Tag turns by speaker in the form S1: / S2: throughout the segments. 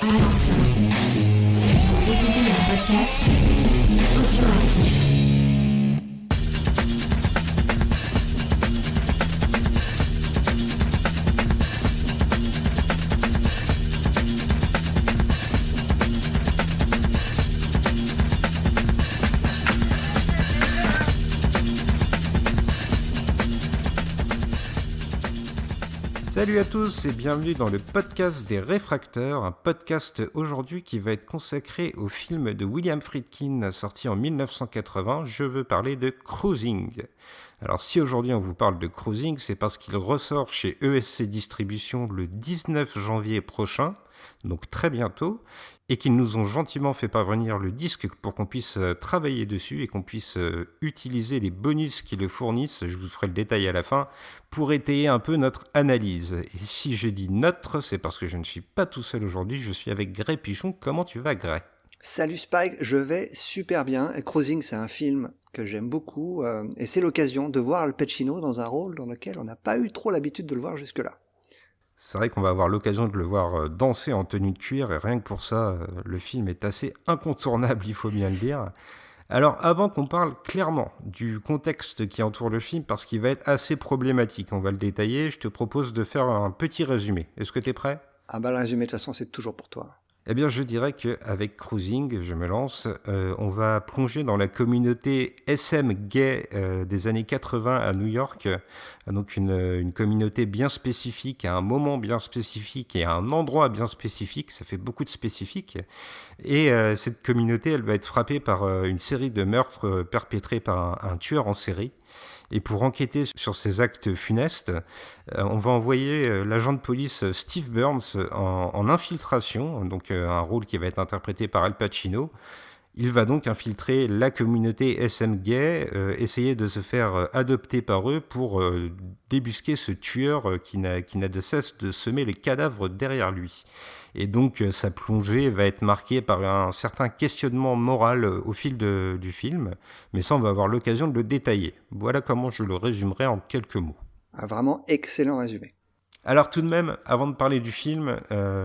S1: Attention, vous écoutez un podcast audioactif.
S2: Salut à tous et bienvenue dans le podcast des Réfracteurs, un podcast aujourd'hui qui va être consacré au film de William Friedkin sorti en 1980, je veux parler de Cruising. Alors si aujourd'hui on vous parle de Cruising, c'est parce qu'il ressort chez ESC Distribution le 19 janvier prochain, donc très bientôt, et qu'ils nous ont gentiment fait parvenir le disque pour qu'on puisse travailler dessus et qu'on puisse utiliser les bonus qui le fournissent, je vous ferai le détail à la fin, pour étayer un peu notre analyse. Et si je dis notre, c'est parce que je ne suis pas tout seul aujourd'hui, je suis avec Grey Pichon. Comment tu vas, Grey ?
S3: Salut Spike, je vais super bien. Cruising, c'est un film que j'aime beaucoup et c'est l'occasion de voir Al Pacino dans un rôle dans lequel on n'a pas eu trop l'habitude de le voir jusque-là.
S2: C'est vrai qu'on va avoir l'occasion de le voir danser en tenue de cuir et rien que pour ça, le film est assez incontournable, il faut bien le dire. Alors avant qu'on parle clairement du contexte qui entoure le film, parce qu'il va être assez problématique, on va le détailler, je te propose de faire un petit résumé. Est-ce que tu es prêt ?
S3: Ah bah le résumé de toute façon c'est toujours pour toi.
S2: Eh bien, je dirais qu'avec Cruising, je me lance, on va plonger dans la communauté SM gay des années 80 à New York. Donc une communauté bien spécifique, à un moment bien spécifique et à un endroit bien spécifique. Ça fait beaucoup de spécifiques. Et cette communauté, elle va être frappée par une série de meurtres perpétrés par un tueur en série. Et pour enquêter sur ces actes funestes, on va envoyer l'agent de police Steve Burns en infiltration, donc un rôle qui va être interprété par Al Pacino. Il va donc infiltrer la communauté SM gay, essayer de se faire adopter par eux pour débusquer ce tueur qui n'a de cesse de semer les cadavres derrière lui. Et donc sa plongée va être marquée par un certain questionnement moral au fil du film, mais ça on va avoir l'occasion de le détailler. Voilà comment je le résumerai en quelques mots.
S3: Un vraiment excellent résumé.
S2: Alors tout de même, avant de parler du film,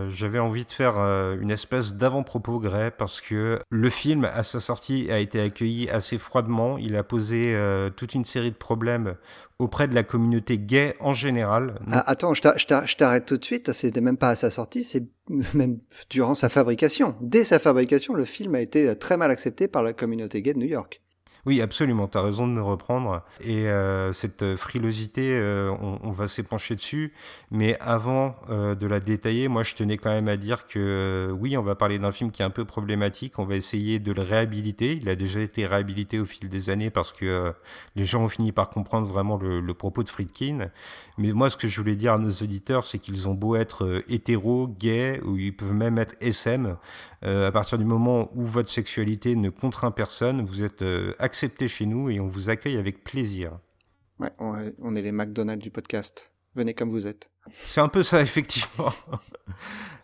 S2: j'avais envie de faire une espèce d'avant-propos, Grey, parce que le film, à sa sortie, a été accueilli assez froidement. Il a posé toute une série de problèmes auprès de la communauté gay en général.
S3: Ah, attends, je t'arrête tout de suite, c'était même pas à sa sortie, c'est même durant sa fabrication. Dès sa fabrication, le film a été très mal accepté par la communauté gay de New York.
S2: Oui, absolument, tu as raison de me reprendre. Et cette frilosité, on va s'épancher dessus. Mais avant de la détailler, moi je tenais quand même à dire que oui, on va parler d'un film qui est un peu problématique. On va essayer de le réhabiliter. Il a déjà été réhabilité au fil des années parce que les gens ont fini par comprendre vraiment le propos de Friedkin. Mais moi, ce que je voulais dire à nos auditeurs, c'est qu'ils ont beau être hétéros, gays, ou ils peuvent même être SM. À partir du moment où votre sexualité ne contraint personne, vous êtes accepté chez nous et on vous accueille avec plaisir.
S3: Ouais, on est les McDonald's du podcast. Venez comme vous êtes.
S2: C'est un peu ça, effectivement.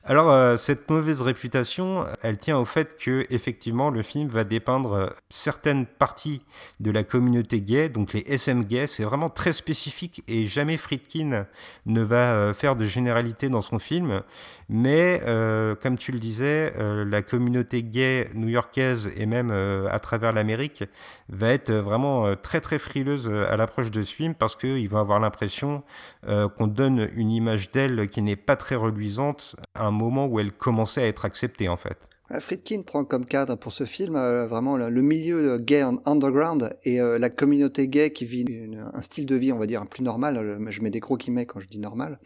S2: Alors, cette mauvaise réputation, elle tient au fait que, effectivement, le film va dépeindre certaines parties de la communauté gay, donc les SM gays. C'est vraiment très spécifique et jamais Friedkin ne va faire de généralité dans son film. Mais, comme tu le disais, la communauté gay new-yorkaise et même à travers l'Amérique va être vraiment très très frileuse à l'approche de ce film parce qu'ils vont avoir l'impression qu'on donne une image d'elle qui n'est pas très reluisante à un moment où elle commençait à être acceptée en fait.
S3: Friedkin prend comme cadre pour ce film vraiment le milieu gay underground et la communauté gay qui vit un style de vie, on va dire, plus normal, je mets des gros guillemets quand je dis normal,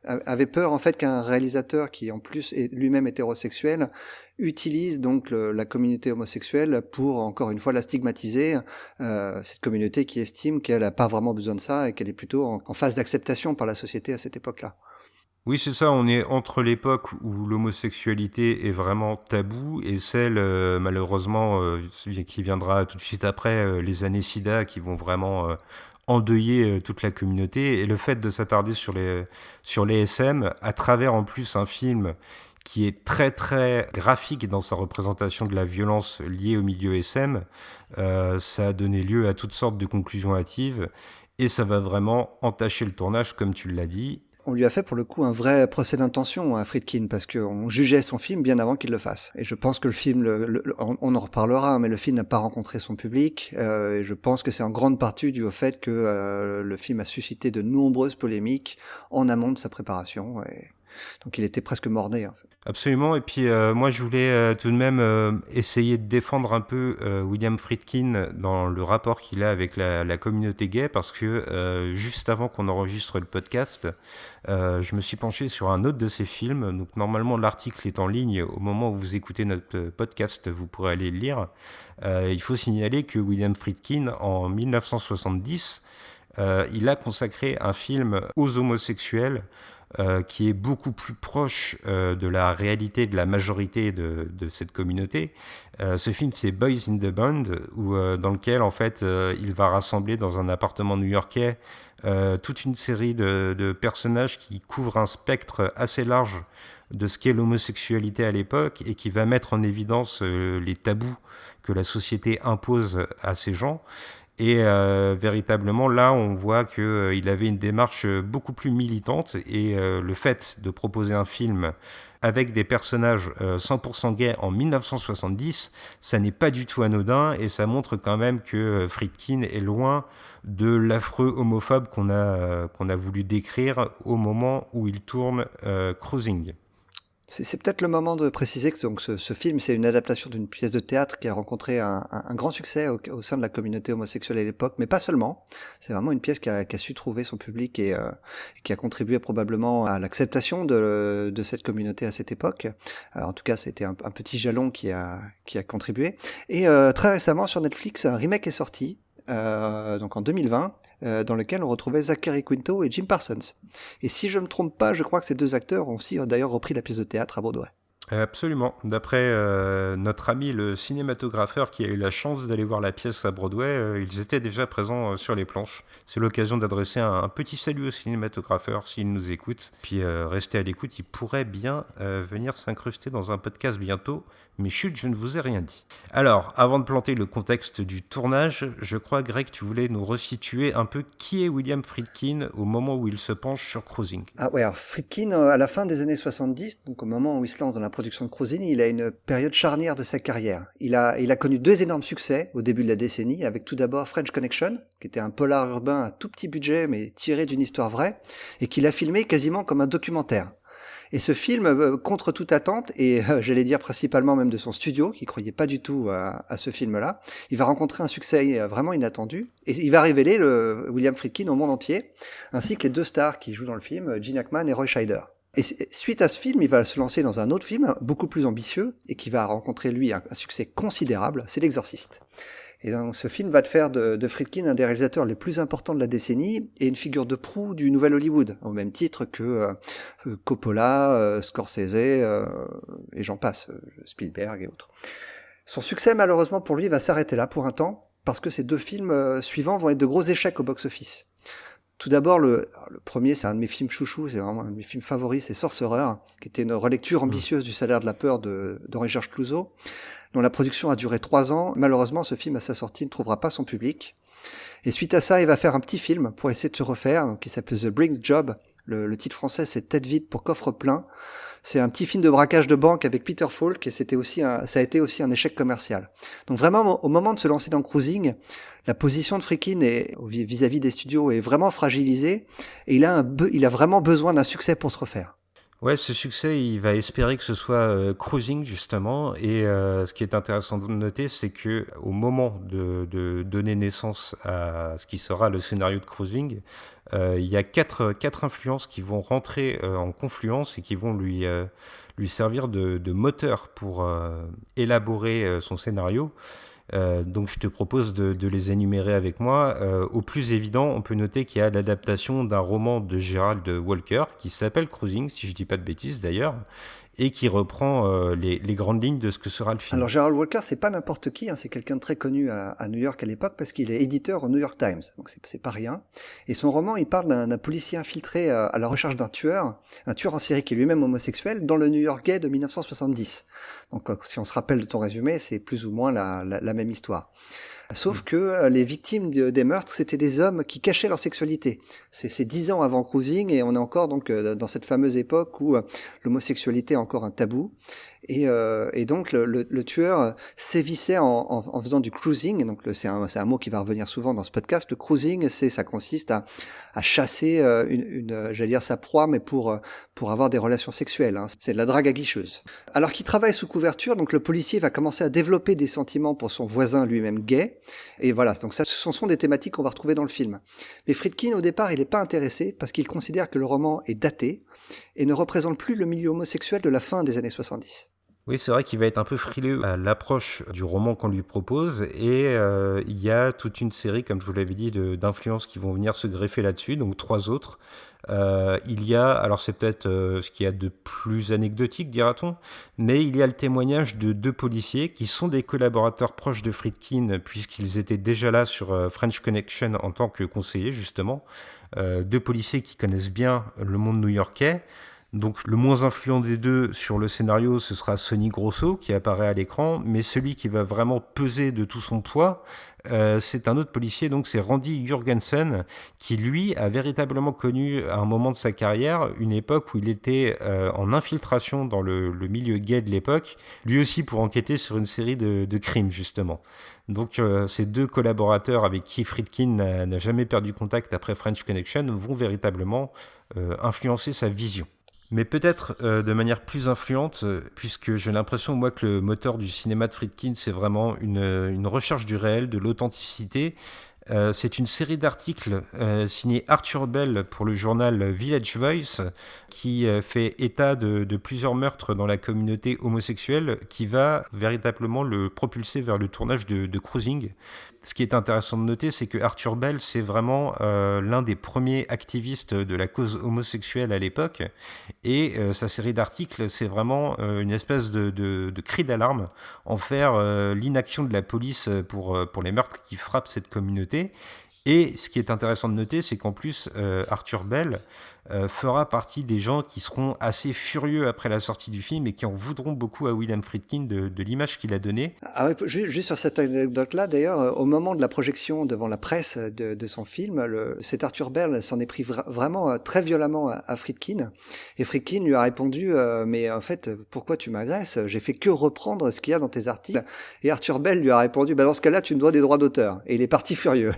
S3: avait peur en fait qu'un réalisateur qui en plus est lui-même hétérosexuel utilise donc la communauté homosexuelle pour encore une fois la stigmatiser, cette communauté qui estime qu'elle n'a pas vraiment besoin de ça et qu'elle est plutôt en phase d'acceptation par la société à cette époque-là.
S2: Oui, c'est ça, on est entre l'époque où l'homosexualité est vraiment tabou et celle, malheureusement, qui viendra tout de suite après, les années SIDA, qui vont vraiment endeuiller toute la communauté. Et le fait de s'attarder sur les SM, à travers en plus un film qui est très très graphique dans sa représentation de la violence liée au milieu SM, ça a donné lieu à toutes sortes de conclusions hâtives et ça va vraiment entacher le tournage, comme tu l'as dit.
S3: On lui a fait pour le coup un vrai procès d'intention à Friedkin parce qu'on jugeait son film bien avant qu'il le fasse. Et je pense que le film, on en reparlera, mais le film n'a pas rencontré son public. Et je pense que c'est en grande partie dû au fait que le film a suscité de nombreuses polémiques en amont de sa préparation. Donc il était presque mort-né en fait.
S2: Absolument, et puis moi je voulais tout de même essayer de défendre un peu William Friedkin dans le rapport qu'il a avec la communauté gay, parce que juste avant qu'on enregistre le podcast, je me suis penché sur un autre de ses films. Donc normalement l'article est en ligne au moment où vous écoutez notre podcast, vous pourrez aller le lire. Il faut signaler que William Friedkin, en 1970, il a consacré un film aux homosexuels qui est beaucoup plus proche de la réalité de la majorité de cette communauté. Ce film, c'est Boys in the Band, dans lequel en fait il va rassembler dans un appartement new-yorkais toute une série de personnages qui couvrent un spectre assez large de ce qu'est l'homosexualité à l'époque et qui va mettre en évidence les tabous que la société impose à ces gens. Et véritablement, là, on voit qu'il avait une démarche beaucoup plus militante, et le fait de proposer un film avec des personnages 100% gays en 1970, ça n'est pas du tout anodin, et ça montre quand même que Friedkin est loin de l'affreux homophobe qu'on a voulu décrire au moment où il tourne Cruising.
S3: C'est peut-être le moment de préciser que donc, ce film, c'est une adaptation d'une pièce de théâtre qui a rencontré un grand succès au sein de la communauté homosexuelle à l'époque, mais pas seulement. C'est vraiment une pièce qui a su trouver son public et qui a contribué probablement à l'acceptation de cette communauté à cette époque. En tout cas, c'était un petit jalon qui a contribué. Et très récemment, sur Netflix, un remake est sorti. Donc en 2020, dans lequel on retrouvait Zachary Quinto et Jim Parsons. Et si je ne me trompe pas, je crois que ces deux acteurs ont aussi d'ailleurs repris la pièce de théâtre à Broadway.
S2: Absolument. D'après notre ami le cinématographeur qui a eu la chance d'aller voir la pièce à Broadway, ils étaient déjà présents sur les planches. C'est l'occasion d'adresser un petit salut au cinématographeur s'il nous écoute. Puis restez à l'écoute, il pourrait bien venir s'incruster dans un podcast bientôt. Mais chut, je ne vous ai rien dit. Alors, avant de planter le contexte du tournage, je crois, Greg, tu voulais nous resituer un peu qui est William Friedkin au moment où il se penche sur Cruising.
S3: Ah ouais, alors Friedkin, à la fin des années 70, donc au moment où il se lance dans la production de Cruising, il a une période charnière de sa carrière. Il a connu deux énormes succès au début de la décennie, avec tout d'abord French Connection, qui était un polar urbain à tout petit budget, mais tiré d'une histoire vraie, et qu'il a filmé quasiment comme un documentaire. Et ce film, contre toute attente, et j'allais dire principalement même de son studio, qui croyait pas du tout à ce film-là, il va rencontrer un succès vraiment inattendu, et il va révéler William Friedkin au monde entier, ainsi que les deux stars qui jouent dans le film, Gene Hackman et Roy Scheider. Et suite à ce film, il va se lancer dans un autre film, beaucoup plus ambitieux, et qui va rencontrer lui un succès considérable, c'est L'Exorciste. Et donc, ce film va faire de Friedkin un des réalisateurs les plus importants de la décennie et une figure de proue du nouvel Hollywood, au même titre que Coppola, Scorsese et j'en passe, Spielberg et autres. Son succès, malheureusement pour lui, va s'arrêter là pour un temps, parce que ces deux films suivants vont être de gros échecs au box-office. Tout d'abord, le premier, c'est un de mes films chouchous, c'est vraiment un de mes films favoris, c'est Sorcerer, qui était une relecture ambitieuse du Salaire de la peur d'Henri-Georges Clouzot, dont la production a duré 3 ans. Malheureusement, ce film, à sa sortie, ne trouvera pas son public. Et suite à ça, il va faire un petit film pour essayer de se refaire, donc, qui s'appelle The Brink's Job. Le titre français, c'est Tête vide pour coffre plein. C'est un petit film de braquage de banque avec Peter Falk, et ça a été aussi un échec commercial. Donc vraiment, au moment de se lancer dans Cruising, la position de Friedkin vis-à-vis des studios est vraiment fragilisée, et il a vraiment besoin d'un succès pour se refaire.
S2: Ouais, ce succès, il va espérer que ce soit Cruising, justement. Et ce qui est intéressant de noter, c'est que au moment de donner naissance à ce qui sera le scénario de Cruising, il y a quatre influences qui vont rentrer en confluence et qui vont lui servir de moteur pour élaborer son scénario. Donc je te propose de les énumérer avec moi. Au plus évident, on peut noter qu'il y a l'adaptation d'un roman de Gerald Walker qui s'appelle Cruising, si je dis pas de bêtises d'ailleurs, et qui reprend les grandes lignes de ce que sera le film.
S3: Alors Gerald Walker, c'est pas n'importe qui, c'est quelqu'un de très connu à New York à l'époque parce qu'il est éditeur au New York Times, donc c'est pas rien. Et son roman, il parle d'un policier infiltré à la recherche d'un tueur en série qui est lui-même homosexuel dans le New York gay de 1970. Donc si on se rappelle de ton résumé, c'est plus ou moins la même histoire. Sauf que les victimes des meurtres, c'était des hommes qui cachaient leur sexualité. C'est 10 ans avant Cruising et on est encore donc dans cette fameuse époque où l'homosexualité est encore un tabou. Et donc le tueur sévissait en faisant du cruising. Donc c'est un mot qui va revenir souvent dans ce podcast. Le cruising, ça consiste à chasser j'allais dire sa proie, mais pour avoir des relations sexuelles. Hein. C'est de la drague aguicheuse. Alors qu'il travaille sous couverture, donc le policier va commencer à développer des sentiments pour son voisin lui-même gay. Et voilà, donc ça, ce sont des thématiques qu'on va retrouver dans le film. Mais Friedkin, au départ, il n'est pas intéressé parce qu'il considère que le roman est daté et ne représente plus le milieu homosexuel de la fin des années 70.
S2: Oui, c'est vrai qu'il va être un peu frileux à l'approche du roman qu'on lui propose et il y a toute une série, comme je vous l'avais dit, d'influences qui vont venir se greffer là-dessus, donc 3 autres. Il y a, alors c'est peut-être ce qu'il y a de plus anecdotique, dira-t-on, mais il y a le témoignage de 2 policiers qui sont des collaborateurs proches de Friedkin puisqu'ils étaient déjà là sur French Connection en tant que conseillers, justement. 2 policiers qui connaissent bien le monde new-yorkais. Donc le moins influent des 2 sur le scénario, ce sera Sonny Grosso qui apparaît à l'écran, mais celui qui va vraiment peser de tout son poids, c'est un autre policier, donc c'est Randy Jurgensen, qui lui a véritablement connu à un moment de sa carrière une époque où il était en infiltration dans le milieu gay de l'époque, lui aussi pour enquêter sur une série de crimes justement. Donc ces 2 collaborateurs avec qui Friedkin n'a jamais perdu contact après French Connection vont véritablement influencer sa vision. Mais peut-être de manière plus influente, puisque j'ai l'impression, moi, que le moteur du cinéma de Friedkin, c'est vraiment une recherche du réel, de l'authenticité. C'est une série d'articles signés Arthur Bell pour le journal Village Voice, qui fait état de plusieurs meurtres dans la communauté homosexuelle, qui va véritablement le propulser vers le tournage de Cruising. Ce qui est intéressant de noter, c'est que Arthur Bell, c'est vraiment l'un des premiers activistes de la cause homosexuelle à l'époque, et sa série d'articles, c'est vraiment une espèce de cri d'alarme envers l'inaction de la police pour les meurtres qui frappent cette communauté. Et ce qui est intéressant de noter, c'est qu'en plus, Arthur Bell fera partie des gens qui seront assez furieux après la sortie du film et qui en voudront beaucoup à William Friedkin de l'image qu'il a donnée.
S3: Ah oui, juste sur cette anecdote-là, d'ailleurs, au moment de la projection devant la presse de son film, cet Arthur Bell s'en est pris vraiment très violemment à Friedkin. Et Friedkin lui a répondu mais en fait, pourquoi tu m'agresses? J'ai fait que reprendre ce qu'il y a dans tes articles. Et Arthur Bell lui a répondu dans ce cas-là, tu me dois des droits d'auteur. Et il est parti furieux.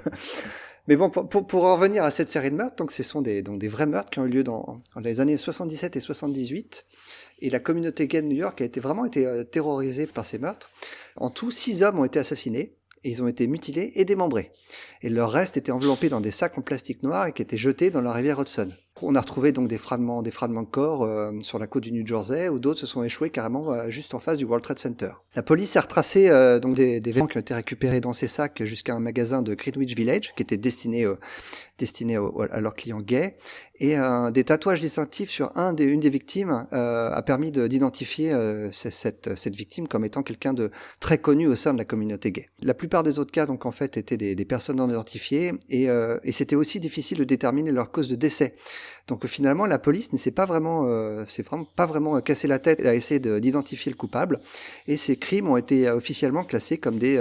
S3: Mais bon, pour en revenir à cette série de meurtres, donc ce sont des vrais meurtres qui ont eu lieu dans les années 77 et 78. Et la communauté gay de New York a vraiment été terrorisée par ces meurtres. En tout, 6 hommes ont été assassinés. Et ils ont été mutilés et démembrés. Et leur reste était enveloppé dans des sacs en plastique noir et qui étaient jetés dans la rivière Hudson. On a retrouvé donc des fragments de corps sur la côte du New Jersey, où d'autres se sont échoués carrément juste en face du World Trade Center. La police a retracé donc des vêtements qui ont été récupérés dans ces sacs jusqu'à un magasin de Greenwich Village, qui était destiné à leurs clients gays. Et des tatouages distinctifs sur une des victimes a permis d'identifier cette victime comme étant quelqu'un de très connu au sein de la communauté gay. La plupart des autres cas, donc en fait, étaient des personnes non identifiées et c'était aussi difficile de déterminer leur cause de décès. Donc finalement, la police ne s'est pas vraiment cassé la tête à essayer d'identifier le coupable. Et ces crimes ont été officiellement classés comme des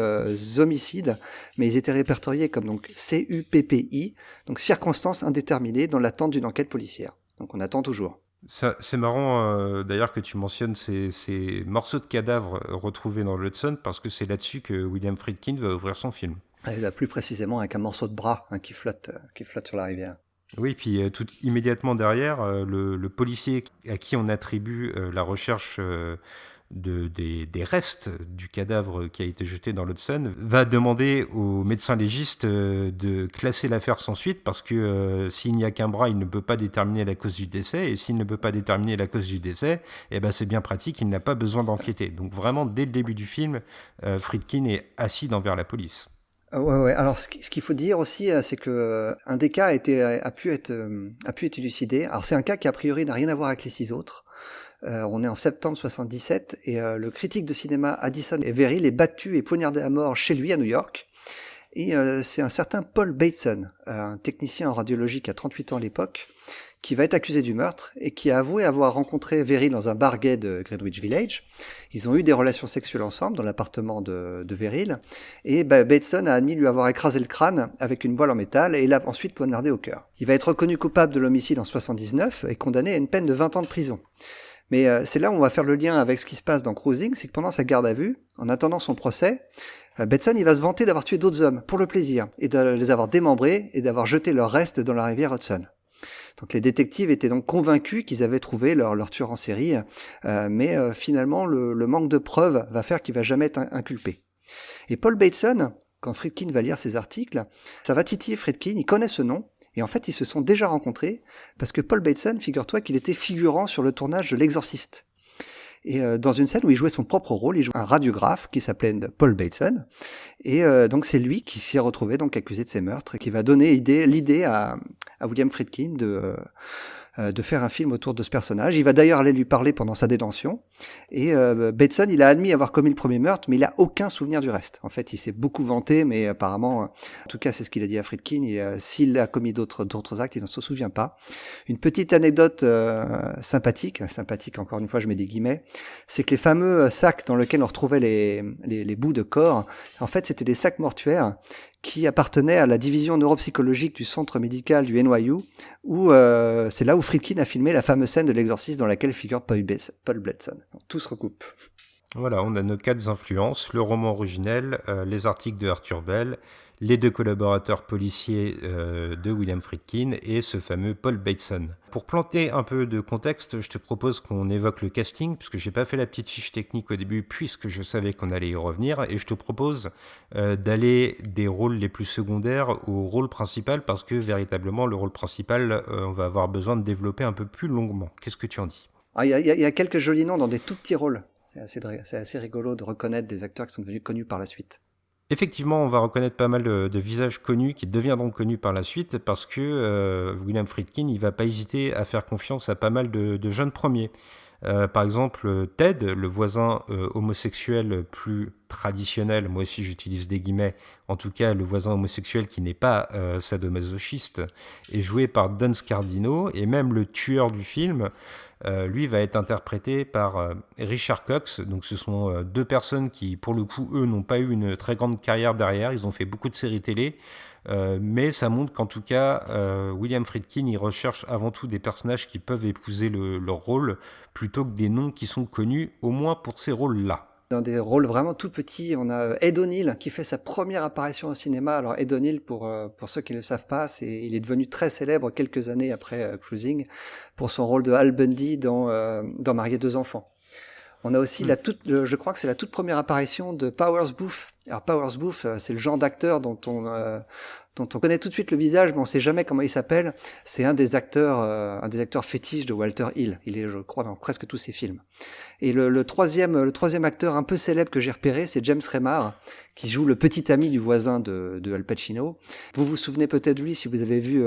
S3: homicides, mais ils étaient répertoriés comme donc CUPPI, donc circonstances indéterminées dans l'attente d'une enquête policière. Donc on attend toujours.
S2: C'est marrant d'ailleurs que tu mentionnes ces morceaux de cadavres retrouvés dans l'Hudson, parce que c'est là-dessus que William Friedkin va ouvrir son film.
S3: Et plus précisément avec un morceau de bras qui flotte sur la rivière.
S2: Oui, puis immédiatement derrière, le policier à qui on attribue la recherche des restes du cadavre qui a été jeté dans l'Hudson va demander au médecin légiste de classer l'affaire sans suite, parce que s'il n'y a qu'un bras, il ne peut pas déterminer la cause du décès, et s'il ne peut pas déterminer la cause du décès, eh ben c'est bien pratique, il n'a pas besoin d'enquêter. Donc vraiment, dès le début du film, Friedkin est acide envers la police.
S3: Ouais. Alors, ce qu'il faut dire aussi, c'est que un des cas a pu être élucidé. Alors, c'est un cas qui a priori n'a rien à voir avec les 6 autres. On est en septembre 77 et le critique de cinéma Addison Everil est battu et poignardé à mort chez lui à New York. Et c'est un certain Paul Bateson, un technicien en radiologie qui a 38 ans à l'époque, qui va être accusé du meurtre et qui a avoué avoir rencontré Verrill dans un bar gay de Greenwich Village. Ils ont eu des relations sexuelles ensemble dans l'appartement de Verrill, et Bateson a admis lui avoir écrasé le crâne avec une boîte en métal et l'a ensuite poignardé au cœur. Il va être reconnu coupable de l'homicide en 1979 et condamné à une peine de 20 ans de prison. Mais c'est là où on va faire le lien avec ce qui se passe dans Cruising, c'est que pendant sa garde à vue, en attendant son procès, Bateson il va se vanter d'avoir tué d'autres hommes pour le plaisir, et de les avoir démembrés et d'avoir jeté leurs restes dans la rivière Hudson. Donc les détectives étaient donc convaincus qu'ils avaient trouvé leur tueur en série, mais finalement le manque de preuves va faire qu'il va jamais être inculpé. Et Paul Bateson, quand Friedkin va lire ses articles, ça va titiller Friedkin, il connaît ce nom, et en fait ils se sont déjà rencontrés, parce que Paul Bateson, figure-toi qu'il était figurant sur le tournage de L'Exorciste. Et dans une scène où il jouait son propre rôle, il jouait un radiographe qui s'appelait Paul Bateson, et donc c'est lui qui s'y est retrouvé donc accusé de ces meurtres, et qui va donner l'idée à William Friedkin de faire un film autour de ce personnage. Il va d'ailleurs aller lui parler pendant sa détention, et Bateson il a admis avoir commis le premier meurtre, mais il a aucun souvenir du reste. En fait il s'est beaucoup vanté, mais apparemment, en tout cas c'est ce qu'il a dit à Friedkin, et s'il a commis d'autres actes, il ne se souvient pas. Une petite anecdote sympathique encore une fois je mets des guillemets, c'est que les fameux sacs dans lesquels on retrouvait les bouts de corps, en fait c'était des sacs mortuaires qui appartenait à la division neuropsychologique du centre médical du NYU, où c'est là où Friedkin a filmé la fameuse scène de l'exorciste dans laquelle figure Paul Bateson. Donc, tout se recoupe.
S2: Voilà, on a nos 4 influences, le roman originel, les articles de Arthur Bell, les 2 collaborateurs policiers de William Friedkin et ce fameux Paul Bateson. Pour planter un peu de contexte, je te propose qu'on évoque le casting, puisque j'ai pas fait la petite fiche technique au début, puisque je savais qu'on allait y revenir, et je te propose d'aller des rôles les plus secondaires au rôle principal, parce que véritablement le rôle principal, on va avoir besoin de développer un peu plus longuement. Qu'est-ce que tu en dis ?
S3: Il y a quelques jolis noms dans des tout petits rôles. C'est assez rigolo de reconnaître des acteurs qui sont devenus connus par la suite.
S2: Effectivement, on va reconnaître pas mal de visages connus qui deviendront connus par la suite parce que William Friedkin, il va pas hésiter à faire confiance à pas mal de jeunes premiers. Par exemple, Ted, le voisin homosexuel plus traditionnel, moi aussi j'utilise des guillemets, en tout cas le voisin homosexuel qui n'est pas sadomasochiste, est joué par Don Scardino, et même le tueur du film, lui va être interprété par Richard Cox. Donc ce sont 2 personnes qui, pour le coup, eux, n'ont pas eu une très grande carrière derrière, ils ont fait beaucoup de séries télé, mais ça montre qu'en tout cas, William Friedkin, il recherche avant tout des personnages qui peuvent épouser leur rôle, plutôt que des noms qui sont connus, au moins pour ces rôles-là.
S3: Dans des rôles vraiment tout petits, on a Ed O'Neill qui fait sa première apparition au cinéma. Alors Ed O'Neill, pour ceux qui ne le savent pas, il est devenu très célèbre quelques années après Cruising pour son rôle de Al Bundy dans Marier 2 enfants. On a aussi je crois que c'est la toute première apparition de Powers Boothe. Alors Powers Boothe, c'est le genre d'acteur dont on connaît tout de suite le visage, mais on ne sait jamais comment il s'appelle. C'est un des acteurs fétiches de Walter Hill. Il est, je crois, dans presque tous ses films. Et le troisième acteur un peu célèbre que j'ai repéré, c'est James Remar, qui joue le petit ami du voisin de Al Pacino. Vous vous souvenez peut-être de lui si vous avez vu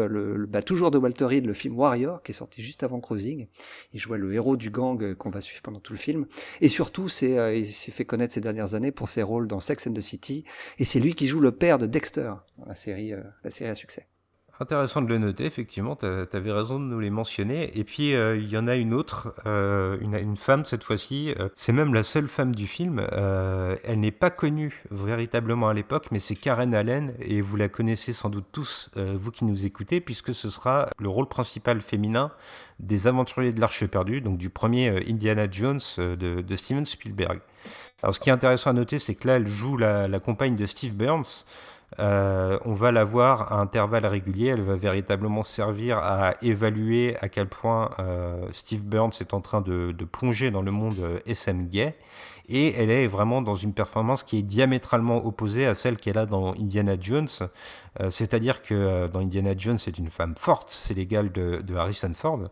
S3: toujours de Walter Hill, le film Warrior, qui est sorti juste avant Cruising. Il jouait le héros du gang qu'on va suivre pendant tout le film. Et surtout, il s'est fait connaître ces dernières années pour ses rôles dans Sex and the City. Et c'est lui qui joue le père de Dexter dans la série à succès.
S2: Intéressant de le noter, effectivement, tu avais raison de nous les mentionner. Et puis, il y en a une autre, une femme cette fois-ci, c'est même la seule femme du film. Elle n'est pas connue véritablement à l'époque, mais c'est Karen Allen, et vous la connaissez sans doute tous, vous qui nous écoutez, puisque ce sera le rôle principal féminin des Aventuriers de l'Arche perdue, donc du premier Indiana Jones de Steven Spielberg. Alors, ce qui est intéressant à noter, c'est que là, elle joue la compagne de Steve Burns. On va la voir à intervalles réguliers, elle va véritablement servir à évaluer à quel point Steve Burns est en train de plonger dans le monde SM gay, et elle est vraiment dans une performance qui est diamétralement opposée à celle qu'elle a dans Indiana Jones, c'est-à-dire que dans Indiana Jones c'est une femme forte, c'est l'égal de Harrison Ford.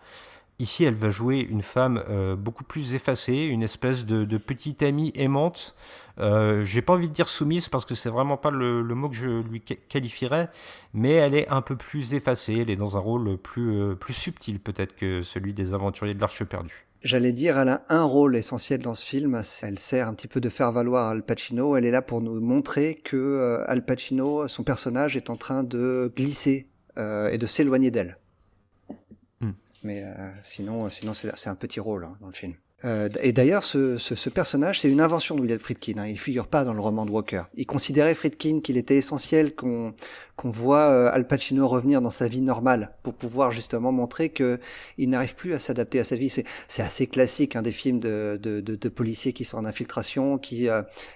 S2: Ici, elle va jouer une femme beaucoup plus effacée, une espèce de petite amie aimante. J'ai pas envie de dire soumise parce que c'est vraiment pas le mot que je lui qualifierais, mais elle est un peu plus effacée. Elle est dans un rôle plus subtil peut-être que celui des Aventuriers de l'Arche perdue.
S3: J'allais dire, elle a un rôle essentiel dans ce film. Elle sert un petit peu de faire valoir Al Pacino. Elle est là pour nous montrer que Al Pacino, son personnage, est en train de glisser et de s'éloigner d'elle. Mais sinon c'est un petit rôle dans le film. Et d'ailleurs, ce personnage, c'est une invention de William Friedkin. Il figure pas dans le roman de Walker. Il considérait Friedkin qu'il était essentiel qu'on voit Al Pacino revenir dans sa vie normale pour pouvoir justement montrer que il n'arrive plus à s'adapter à sa vie. C'est assez classique des films de policiers qui sont en infiltration, qui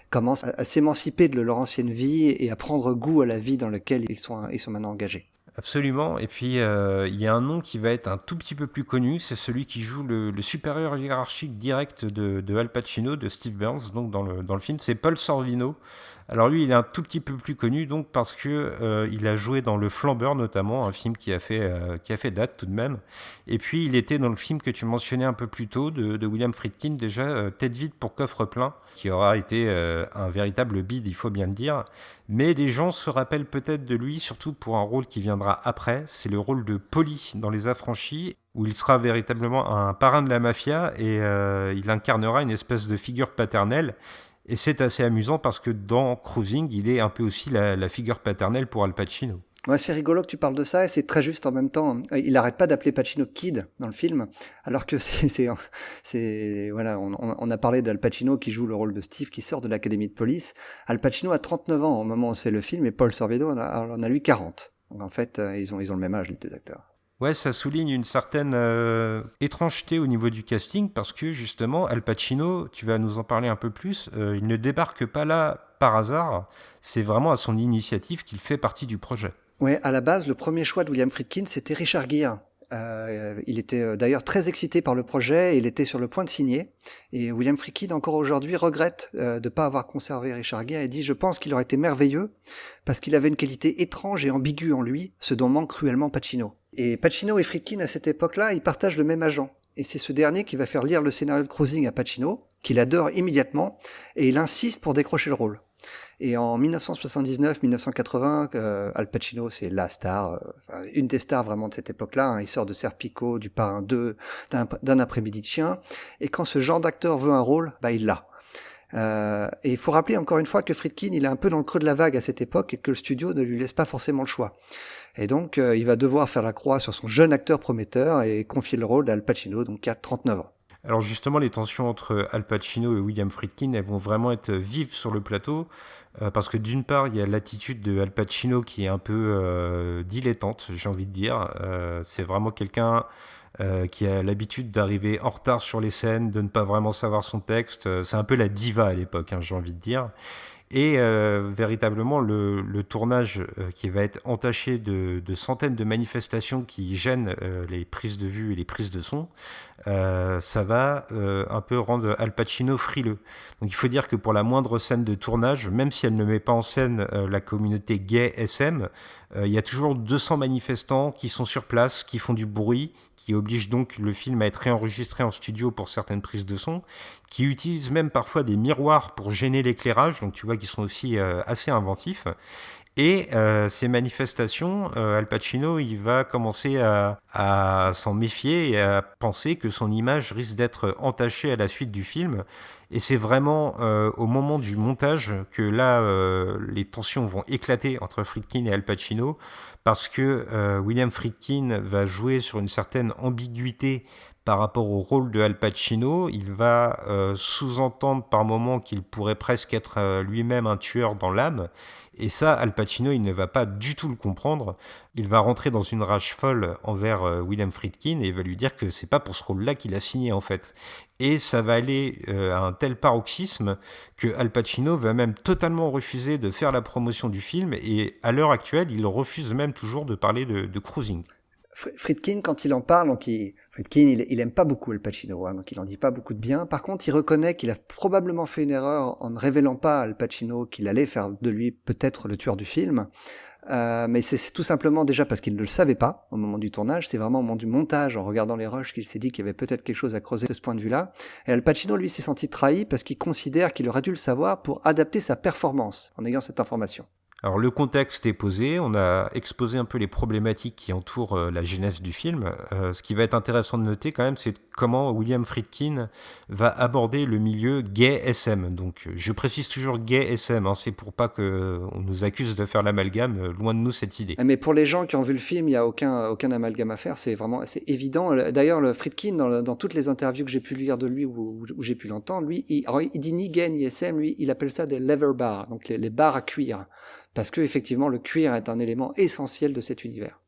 S3: commencent à s'émanciper de leur ancienne vie et à prendre goût à la vie dans laquelle ils sont maintenant engagés.
S2: Absolument, et puis il y a un nom qui va être un tout petit peu plus connu, c'est celui qui joue le supérieur hiérarchique direct de Al Pacino, de Steve Burns, donc dans le film, c'est Paul Sorvino. Alors lui, il est un tout petit peu plus connu, donc parce que il a joué dans Le Flambeur notamment, un film qui a fait date tout de même. Et puis il était dans le film que tu mentionnais un peu plus tôt de William Friedkin, déjà Tête vide pour coffre plein, qui aura été un véritable bide, il faut bien le dire. Mais les gens se rappellent peut-être de lui, surtout pour un rôle qui viendra après, c'est le rôle de Paulie dans Les Affranchis, où il sera véritablement un parrain de la mafia et il incarnera une espèce de figure paternelle. Et c'est assez amusant parce que dans Cruising, il est un peu aussi la figure paternelle pour Al Pacino.
S3: Ouais, c'est rigolo que tu parles de ça et c'est très juste en même temps. Il n'arrête pas d'appeler Pacino Kid dans le film, alors que voilà, on a parlé d'Al Pacino qui joue le rôle de Steve qui sort de l'académie de police. Al Pacino a 39 ans au moment où on se fait le film et Paul Sorvino en a lui 40. Donc en fait, ils ont le même âge les deux acteurs.
S2: Ouais, ça souligne une certaine étrangeté au niveau du casting parce que justement, Al Pacino, tu vas nous en parler un peu plus, il ne débarque pas là par hasard, c'est vraiment à son initiative qu'il fait partie du projet.
S3: Ouais, à la base, le premier choix de William Friedkin, c'était Richard Gere. Il était d'ailleurs très excité par le projet, et il était sur le point de signer. Et William Friedkin, encore aujourd'hui, regrette de ne pas avoir conservé Richard Gere et dit « Je pense qu'il aurait été merveilleux parce qu'il avait une qualité étrange et ambiguë en lui, ce dont manque cruellement Pacino. » Et Pacino et Friedkin, à cette époque-là, ils partagent le même agent. Et c'est ce dernier qui va faire lire le scénario de Cruising à Pacino, qu'il adore immédiatement, et il insiste pour décrocher le rôle. Et en 1979-1980, Al Pacino, c'est la star, une des stars vraiment de cette époque-là. Il sort de Serpico, du Parrain 2, d'un après-midi de chien. Et quand ce genre d'acteur veut un rôle, il l'a. Et il faut rappeler encore une fois que Friedkin, il est un peu dans le creux de la vague à cette époque et que le studio ne lui laisse pas forcément le choix. Et donc, il va devoir faire la croix sur son jeune acteur prometteur et confier le rôle d'Al Pacino, donc qui a 39 ans.
S2: Alors justement, les tensions entre Al Pacino et William Friedkin, elles vont vraiment être vives sur le plateau, parce que d'une part, il y a l'attitude de Al Pacino qui est un peu dilettante, j'ai envie de dire. C'est vraiment quelqu'un qui a l'habitude d'arriver en retard sur les scènes, de ne pas vraiment savoir son texte. C'est un peu la diva à l'époque, j'ai envie de dire. Et véritablement, le tournage qui va être entaché de centaines de manifestations qui gênent les prises de vue et les prises de son, ça va un peu rendre Al Pacino frileux. Donc il faut dire que pour la moindre scène de tournage, même si elle ne met pas en scène la communauté gay SM, il y a toujours 200 manifestants qui sont sur place, qui font du bruit, qui obligent donc le film à être réenregistré en studio pour certaines prises de son, qui utilisent même parfois des miroirs pour gêner l'éclairage, donc tu vois qu'ils sont aussi assez inventifs. Et ces manifestations, Al Pacino, il va commencer à s'en méfier et à penser que son image risque d'être entachée à la suite du film. Et c'est vraiment au moment du montage que là, les tensions vont éclater entre Friedkin et Al Pacino, parce que William Friedkin va jouer sur une certaine ambiguïté par rapport au rôle de Al Pacino. Il va sous-entendre par moments qu'il pourrait presque être lui-même un tueur dans l'âme. Et ça, Al Pacino, il ne va pas du tout le comprendre. Il va rentrer dans une rage folle envers William Friedkin et il va lui dire que c'est pas pour ce rôle-là qu'il a signé en fait. Et ça va aller à un tel paroxysme que Al Pacino va même totalement refuser de faire la promotion du film et à l'heure actuelle, il refuse même toujours de parler de Cruising.
S3: Friedkin, quand il en parle, Friedkin, il aime pas beaucoup Al Pacino, donc il en dit pas beaucoup de bien. Par contre, il reconnaît qu'il a probablement fait une erreur en ne révélant pas à Al Pacino qu'il allait faire de lui peut-être le tueur du film. Mais c'est tout simplement déjà parce qu'il ne le savait pas au moment du tournage. C'est vraiment au moment du montage, en regardant les rushs, qu'il s'est dit qu'il y avait peut-être quelque chose à creuser de ce point de vue-là. Et Al Pacino, lui, s'est senti trahi parce qu'il considère qu'il aurait dû le savoir pour adapter sa performance en ayant cette information.
S2: Alors le contexte est posé, on a exposé un peu les problématiques qui entourent la genèse du film. Ce qui va être intéressant de noter quand même, c'est comment William Friedkin va aborder le milieu gay SM. Donc je précise toujours gay SM, hein, c'est pour pas qu'on nous accuse de faire l'amalgame, loin de nous cette idée.
S3: Mais pour les gens qui ont vu le film, il n'y a aucun amalgame à faire, c'est évident. D'ailleurs, le Friedkin, dans toutes les interviews que j'ai pu lire de lui ou j'ai pu l'entendre, lui, il dit ni gay ni SM, lui, il appelle ça des leather bars, donc les bars à cuir. Parce que effectivement, le cuir est un élément essentiel de cet univers.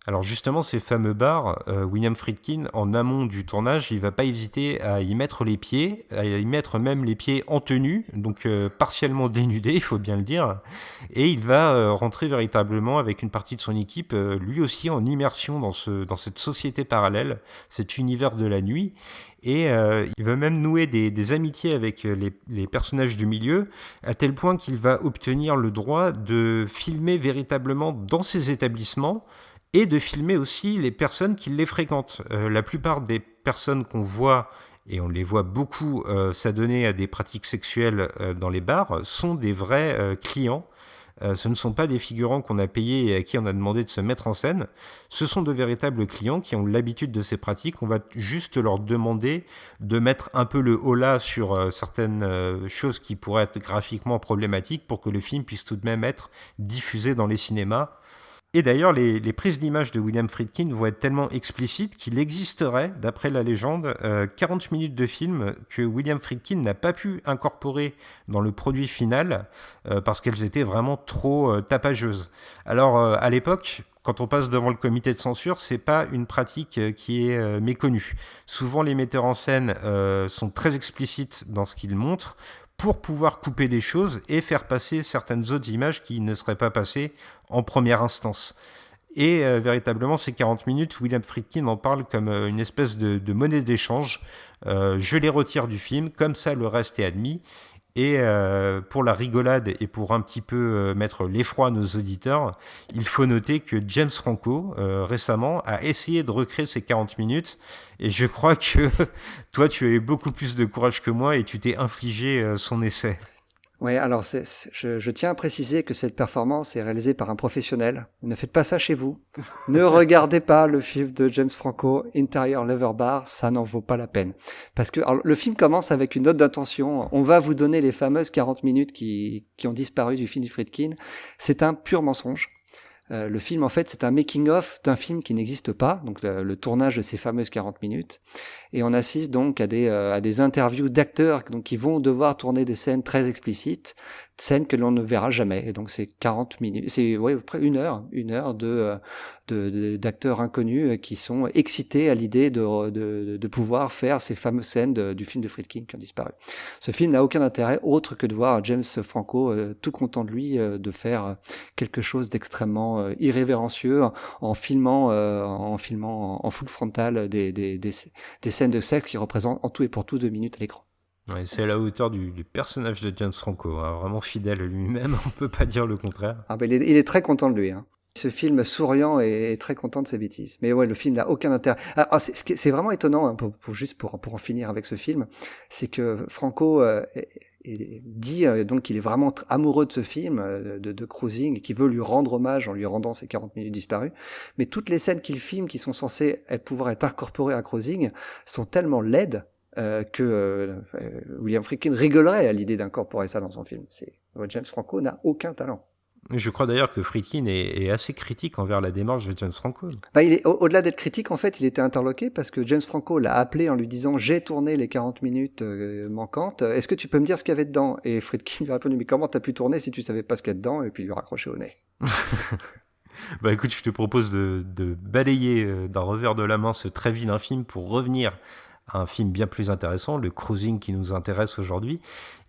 S2: Alors justement, ces fameux bars, William Friedkin, en amont du tournage, il va pas hésiter à y mettre les pieds, à y mettre même les pieds en tenue, donc partiellement dénudés, il faut bien le dire, et il va rentrer véritablement avec une partie de son équipe, lui aussi en immersion dans cette société parallèle, cet univers de la nuit, et il va même nouer des amitiés avec les personnages du milieu, à tel point qu'il va obtenir le droit de filmer véritablement dans ces établissements, et de filmer aussi les personnes qui les fréquentent. La plupart des personnes qu'on voit, et on les voit beaucoup s'adonner à des pratiques sexuelles dans les bars, sont des vrais clients. Ce ne sont pas des figurants qu'on a payés et à qui on a demandé de se mettre en scène. Ce sont de véritables clients qui ont l'habitude de ces pratiques. On va juste leur demander de mettre un peu le holà sur certaines choses qui pourraient être graphiquement problématiques pour que le film puisse tout de même être diffusé dans les cinémas. Et d'ailleurs, les prises d'image de William Friedkin vont être tellement explicites qu'il existerait, d'après la légende, 40 minutes de film que William Friedkin n'a pas pu incorporer dans le produit final parce qu'elles étaient vraiment trop tapageuses. Alors, à l'époque, quand on passe devant le comité de censure, c'est pas une pratique qui est méconnue. Souvent, les metteurs en scène sont très explicites dans ce qu'ils montrent pour pouvoir couper des choses et faire passer certaines autres images qui ne seraient pas passées en première instance. Et véritablement, ces 40 minutes, William Friedkin en parle comme une espèce de monnaie d'échange. Je les retire du film, comme ça le reste est admis. Et pour la rigolade et pour un petit peu mettre l'effroi à nos auditeurs, il faut noter que James Franco, récemment, a essayé de recréer ces 40 minutes. Et je crois que toi, tu as eu beaucoup plus de courage que moi et tu t'es infligé son essai.
S3: Oui, alors je tiens à préciser que cette performance est réalisée par un professionnel. Ne faites pas ça chez vous. Ne regardez pas le film de James Franco, Interior Leather Bar, ça n'en vaut pas la peine. Parce que alors, le film commence avec une note d'intention. On va vous donner les fameuses 40 minutes qui ont disparu du film de Friedkin. C'est un pur mensonge. Le film, en fait, c'est un making-of d'un film qui n'existe pas, donc le tournage de ces fameuses 40 minutes. Et on assiste donc à des interviews d'acteurs donc, qui vont devoir tourner des scènes très explicites, scènes que l'on ne verra jamais. Et donc c'est 40 minutes, c'est ouais, près une heure d'acteurs inconnus qui sont excités à l'idée de pouvoir faire ces fameuses scènes du film de Friedkin qui ont disparu. Ce film n'a aucun intérêt autre que de voir James Franco tout content de lui de faire quelque chose d'extrêmement irrévérencieux en filmant en full frontal des scènes de sexe qui représentent en tout et pour tout 2 minutes à l'écran.
S2: Ouais, c'est à la hauteur du personnage de James Franco, hein, vraiment fidèle à lui-même, on peut pas dire le contraire.
S3: Ah ben il est très content de lui. Hein. Ce film souriant et très content de ses bêtises. Mais ouais, le film n'a aucun intérêt. C'est vraiment étonnant, hein, pour en finir avec ce film, c'est que Franco dit donc qu'il est vraiment amoureux de ce film, de Cruising, et qu'il veut lui rendre hommage en lui rendant ces 40 minutes disparues. Mais toutes les scènes qu'il filme qui sont censées pouvoir être incorporées à Cruising sont tellement laides que William Friedkin rigolerait à l'idée d'incorporer ça dans son film. James Franco n'a aucun talent.
S2: Je crois d'ailleurs que Friedkin est assez critique envers la démarche de James Franco.
S3: Bah, au-delà d'être critique, en fait, il était interloqué parce que James Franco l'a appelé en lui disant « J'ai tourné les 40 minutes manquantes, est-ce que tu peux me dire ce qu'il y avait dedans ?» Et Friedkin lui a répondu « Mais comment t'as pu tourner si tu savais pas ce qu'il y a dedans ?» Et puis il lui a raccroché au nez.
S2: Bah écoute, je te propose de balayer d'un revers de la main ce très vilain film pour revenir à un film bien plus intéressant, le Cruising qui nous intéresse aujourd'hui.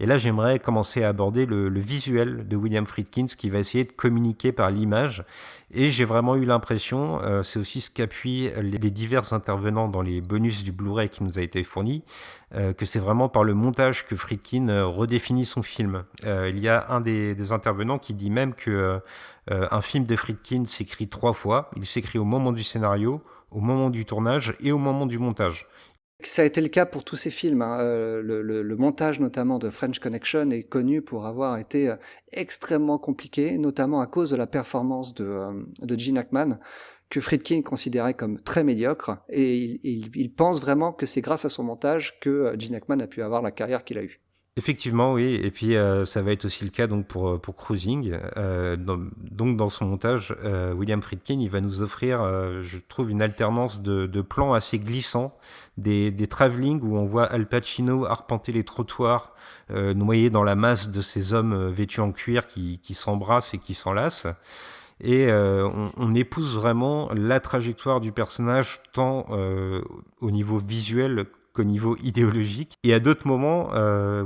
S2: Et là, j'aimerais commencer à aborder le visuel de William Friedkin, ce qui va essayer de communiquer par l'image. Et j'ai vraiment eu l'impression, c'est aussi ce qu'appuient les divers intervenants dans les bonus du Blu-ray qui nous a été fourni, que c'est vraiment par le montage que Friedkin redéfinit son film. Il y a un des intervenants qui dit même que un film de Friedkin s'écrit 3 fois. Il s'écrit au moment du scénario, au moment du tournage et au moment du montage.
S3: Ça a été le cas pour tous ces films, hein. Le montage notamment de French Connection est connu pour avoir été extrêmement compliqué, notamment à cause de la performance de Gene Hackman, que Friedkin considérait comme très médiocre, et il pense vraiment que c'est grâce à son montage que Gene Hackman a pu avoir la carrière qu'il a eue.
S2: Effectivement, oui. Et puis, ça va être aussi le cas donc pour Cruising. Donc, dans son montage, William Friedkin, il va nous offrir, je trouve, une alternance de plans assez glissants, des travelling où on voit Al Pacino arpenter les trottoirs, noyé dans la masse de ces hommes vêtus en cuir qui s'embrassent et qui s'enlacent. Et on épouse vraiment la trajectoire du personnage tant au niveau visuel qu'au niveau idéologique. Et à d'autres moments,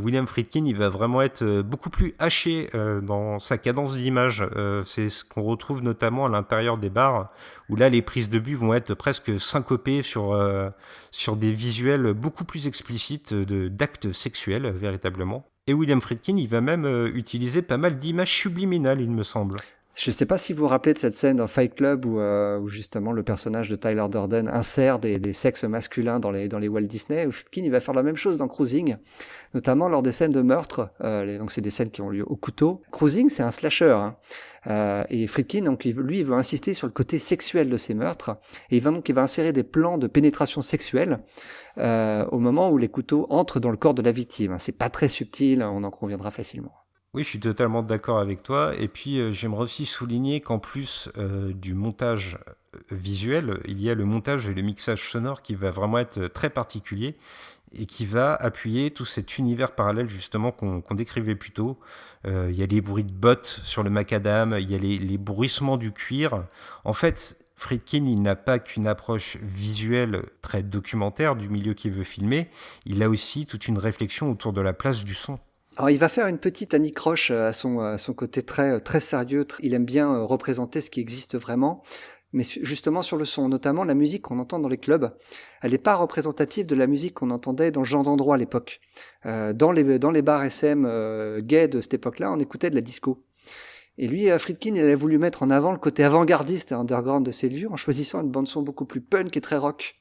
S2: William Friedkin, il va vraiment être beaucoup plus haché dans sa cadence d'image. C'est ce qu'on retrouve notamment à l'intérieur des bars, où là, les prises de but vont être presque syncopées sur des visuels beaucoup plus explicites d'actes sexuels, véritablement. Et William Friedkin, il va même utiliser pas mal d'images subliminales, il me semble.
S3: Je ne sais pas si vous vous rappelez de cette scène dans Fight Club où justement le personnage de Tyler Durden insère des sexes masculins dans les Walt Disney. Friedkin, il va faire la même chose dans Cruising, notamment lors des scènes de meurtre. Donc c'est des scènes qui ont lieu au couteau. Cruising, c'est un slasher, hein. Et Friedkin, donc lui, il veut insister sur le côté sexuel de ces meurtres. Et il va insérer des plans de pénétration sexuelle au moment où les couteaux entrent dans le corps de la victime. C'est pas très subtil, on en conviendra facilement.
S2: Oui, je suis totalement d'accord avec toi. Et puis, j'aimerais aussi souligner qu'en plus du montage visuel, il y a le montage et le mixage sonore qui va vraiment être très particulier et qui va appuyer tout cet univers parallèle justement qu'on décrivait plus tôt. Il y a les bruits de bottes sur le macadam, il y a les bruissements du cuir. En fait, Friedkin, il n'a pas qu'une approche visuelle très documentaire du milieu qu'il veut filmer, il a aussi toute une réflexion autour de la place du son.
S3: Alors, il va faire une petite anicroche à son côté très, très sérieux. Il aime bien représenter ce qui existe vraiment. Mais justement sur le son, notamment la musique qu'on entend dans les clubs, elle n'est pas représentative de la musique qu'on entendait dans ce genre d'endroit à l'époque. Dans les bars SM gays de cette époque-là, on écoutait de la disco. Et lui, Friedkin, il a voulu mettre en avant le côté avant-gardiste et underground de ces lieux en choisissant une bande-son beaucoup plus punk et très rock.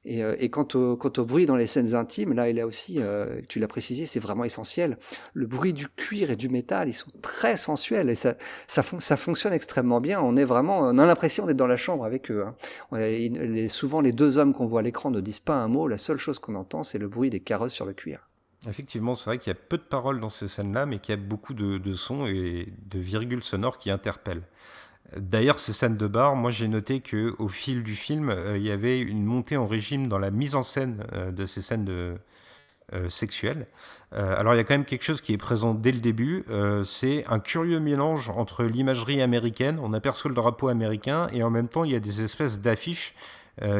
S3: Et quant au bruit dans les scènes intimes, là aussi, tu l'as précisé, c'est vraiment essentiel. Le bruit du cuir et du métal, ils sont très sensuels et ça fonctionne extrêmement bien. On a l'impression d'être dans la chambre avec eux, hein. Souvent, les deux hommes qu'on voit à l'écran ne disent pas un mot. La seule chose qu'on entend, c'est le bruit des carrosses sur le cuir.
S2: Effectivement, c'est vrai qu'il y a peu de paroles dans ces scènes-là, mais qu'il y a beaucoup de sons et de virgules sonores qui interpellent. D'ailleurs, ces scènes de bar, moi j'ai noté qu'au fil du film, il y avait une montée en régime dans la mise en scène de ces scènes sexuelles. Alors il y a quand même quelque chose qui est présent dès le début, c'est un curieux mélange entre l'imagerie américaine, on aperçoit le drapeau américain, et en même temps il y a des espèces d'affiches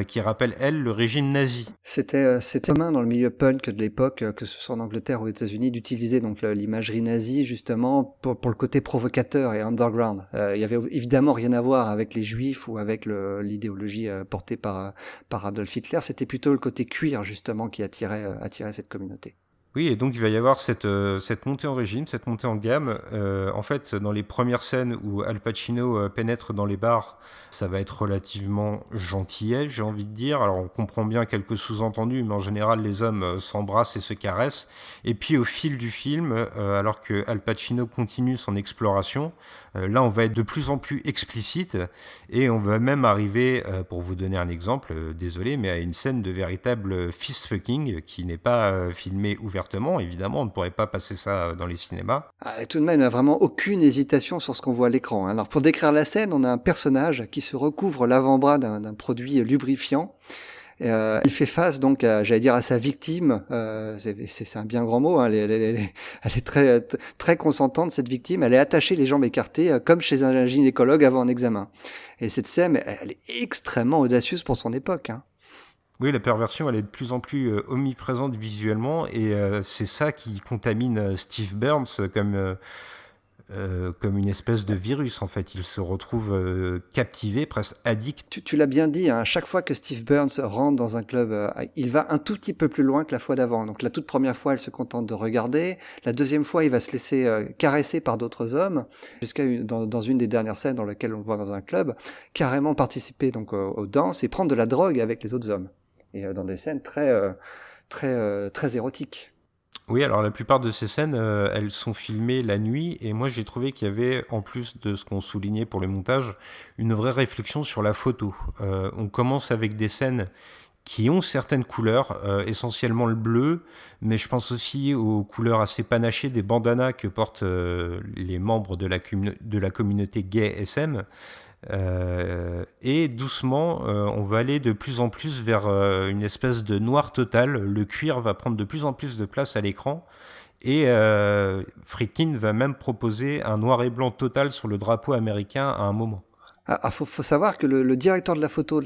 S2: qui rappellent, elles, le régime nazi.
S3: C'était commun dans le milieu punk de l'époque, que ce soit en Angleterre ou aux États-Unis, d'utiliser donc l'imagerie nazie justement pour le côté provocateur et underground. Il y avait évidemment rien à voir avec les juifs ou avec l'idéologie portée par Adolf Hitler. C'était plutôt le côté cuir justement qui attirait cette communauté.
S2: Oui, et donc il va y avoir cette montée en régime, cette montée en gamme. En fait, dans les premières scènes où Al Pacino pénètre dans les bars, ça va être relativement gentillet, j'ai envie de dire. Alors on comprend bien quelques sous-entendus, mais en général les hommes s'embrassent et se caressent. Et puis au fil du film, alors que Al Pacino continue son exploration, là on va être de plus en plus explicite et on va même arriver, pour vous donner un exemple, désolé, mais à une scène de véritable fist-fucking qui n'est pas filmée ouvertement. Évidemment, on ne pourrait pas passer ça dans les cinémas.
S3: Tout de même, il n'y a vraiment aucune hésitation sur ce qu'on voit à l'écran. Alors, pour décrire la scène, on a un personnage qui se recouvre l'avant-bras d'un produit lubrifiant. Il fait face donc à sa victime. C'est un bien grand mot, hein. Elle est très très consentante, cette victime. Elle est attachée, les jambes écartées, comme chez un gynécologue avant un examen. Et cette scène, elle est extrêmement audacieuse pour son époque, hein.
S2: Oui, la perversion, elle est de plus en plus omniprésente visuellement, et c'est ça qui contamine Steve Burns comme une espèce de virus, en fait. Il se retrouve captivé, presque addict.
S3: Tu l'as bien dit, hein, à chaque fois que Steve Burns rentre dans un club, il va un tout petit peu plus loin que la fois d'avant. Donc la toute première fois, elle se contente de regarder. La deuxième fois, il va se laisser caresser par d'autres hommes, jusqu'à dans une des dernières scènes dans laquelle on le voit dans un club, carrément participer donc aux danses et prendre de la drogue avec les autres hommes. et dans des scènes très érotiques.
S2: Oui, alors la plupart de ces scènes, elles sont filmées la nuit, et moi j'ai trouvé qu'il y avait, en plus de ce qu'on soulignait pour le montage, une vraie réflexion sur la photo. On commence avec des scènes qui ont certaines couleurs, essentiellement le bleu, mais je pense aussi aux couleurs assez panachées des bandanas que portent les membres de la communauté gay SM. Et doucement, on va aller de plus en plus vers une espèce de noir total. Le cuir va prendre de plus en plus de place à l'écran. Et Friedkin va même proposer un noir et blanc total sur le drapeau américain à un moment.
S3: Faut savoir que le directeur de la photo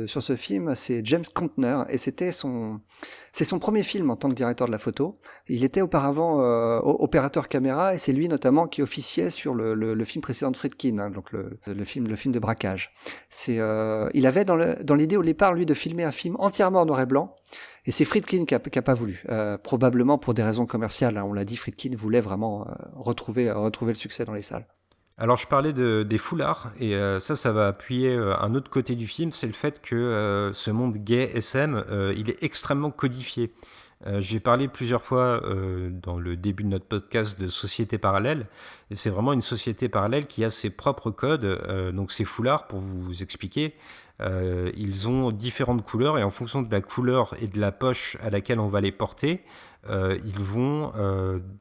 S3: sur ce film, c'est James Contner, et c'est son premier film en tant que directeur de la photo. Il était auparavant opérateur caméra, et c'est lui notamment qui officiait sur le film précédent de Friedkin, hein, donc le film de braquage. Il avait dans l'idée au départ, lui, de filmer un film entièrement en noir et blanc. Et c'est Friedkin qui a pas voulu, probablement pour des raisons commerciales, hein. On l'a dit, Friedkin voulait vraiment retrouver le succès dans les salles.
S2: Alors je parlais des foulards, et ça va appuyer un autre côté du film, c'est le fait que ce monde gay SM, il est extrêmement codifié. J'ai parlé plusieurs fois dans le début de notre podcast de société parallèle, et c'est vraiment une société parallèle qui a ses propres codes. Donc ces foulards, pour vous expliquer, ils ont différentes couleurs, et en fonction de la couleur et de la poche à laquelle on va les porter, ils vont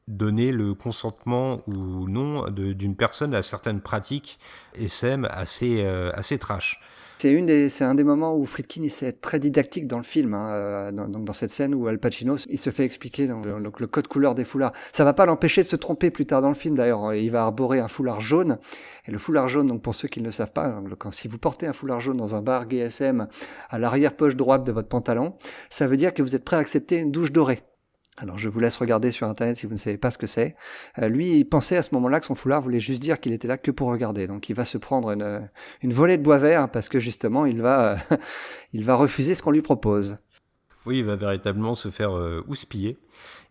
S2: donner le consentement ou non d'une personne à certaines pratiques SM assez trash.
S3: C'est un des moments où Friedkin est très didactique dans le film, hein, dans cette scène où Al Pacino il se fait expliquer donc le code couleur des foulards. Ça va pas l'empêcher de se tromper plus tard dans le film d'ailleurs. Il va arborer un foulard jaune, et le foulard jaune, donc pour ceux qui ne le savent pas, si vous portez un foulard jaune dans un bar GSM à l'arrière-poche droite de votre pantalon, ça veut dire que vous êtes prêt à accepter une douche dorée. Alors je vous laisse regarder sur internet si vous ne savez pas ce que c'est. Lui, il pensait à ce moment-là que son foulard voulait juste dire qu'il était là que pour regarder. Donc il va se prendre une volée de bois vert parce que justement il va refuser ce qu'on lui propose.
S2: Oui, il va véritablement se faire houspiller.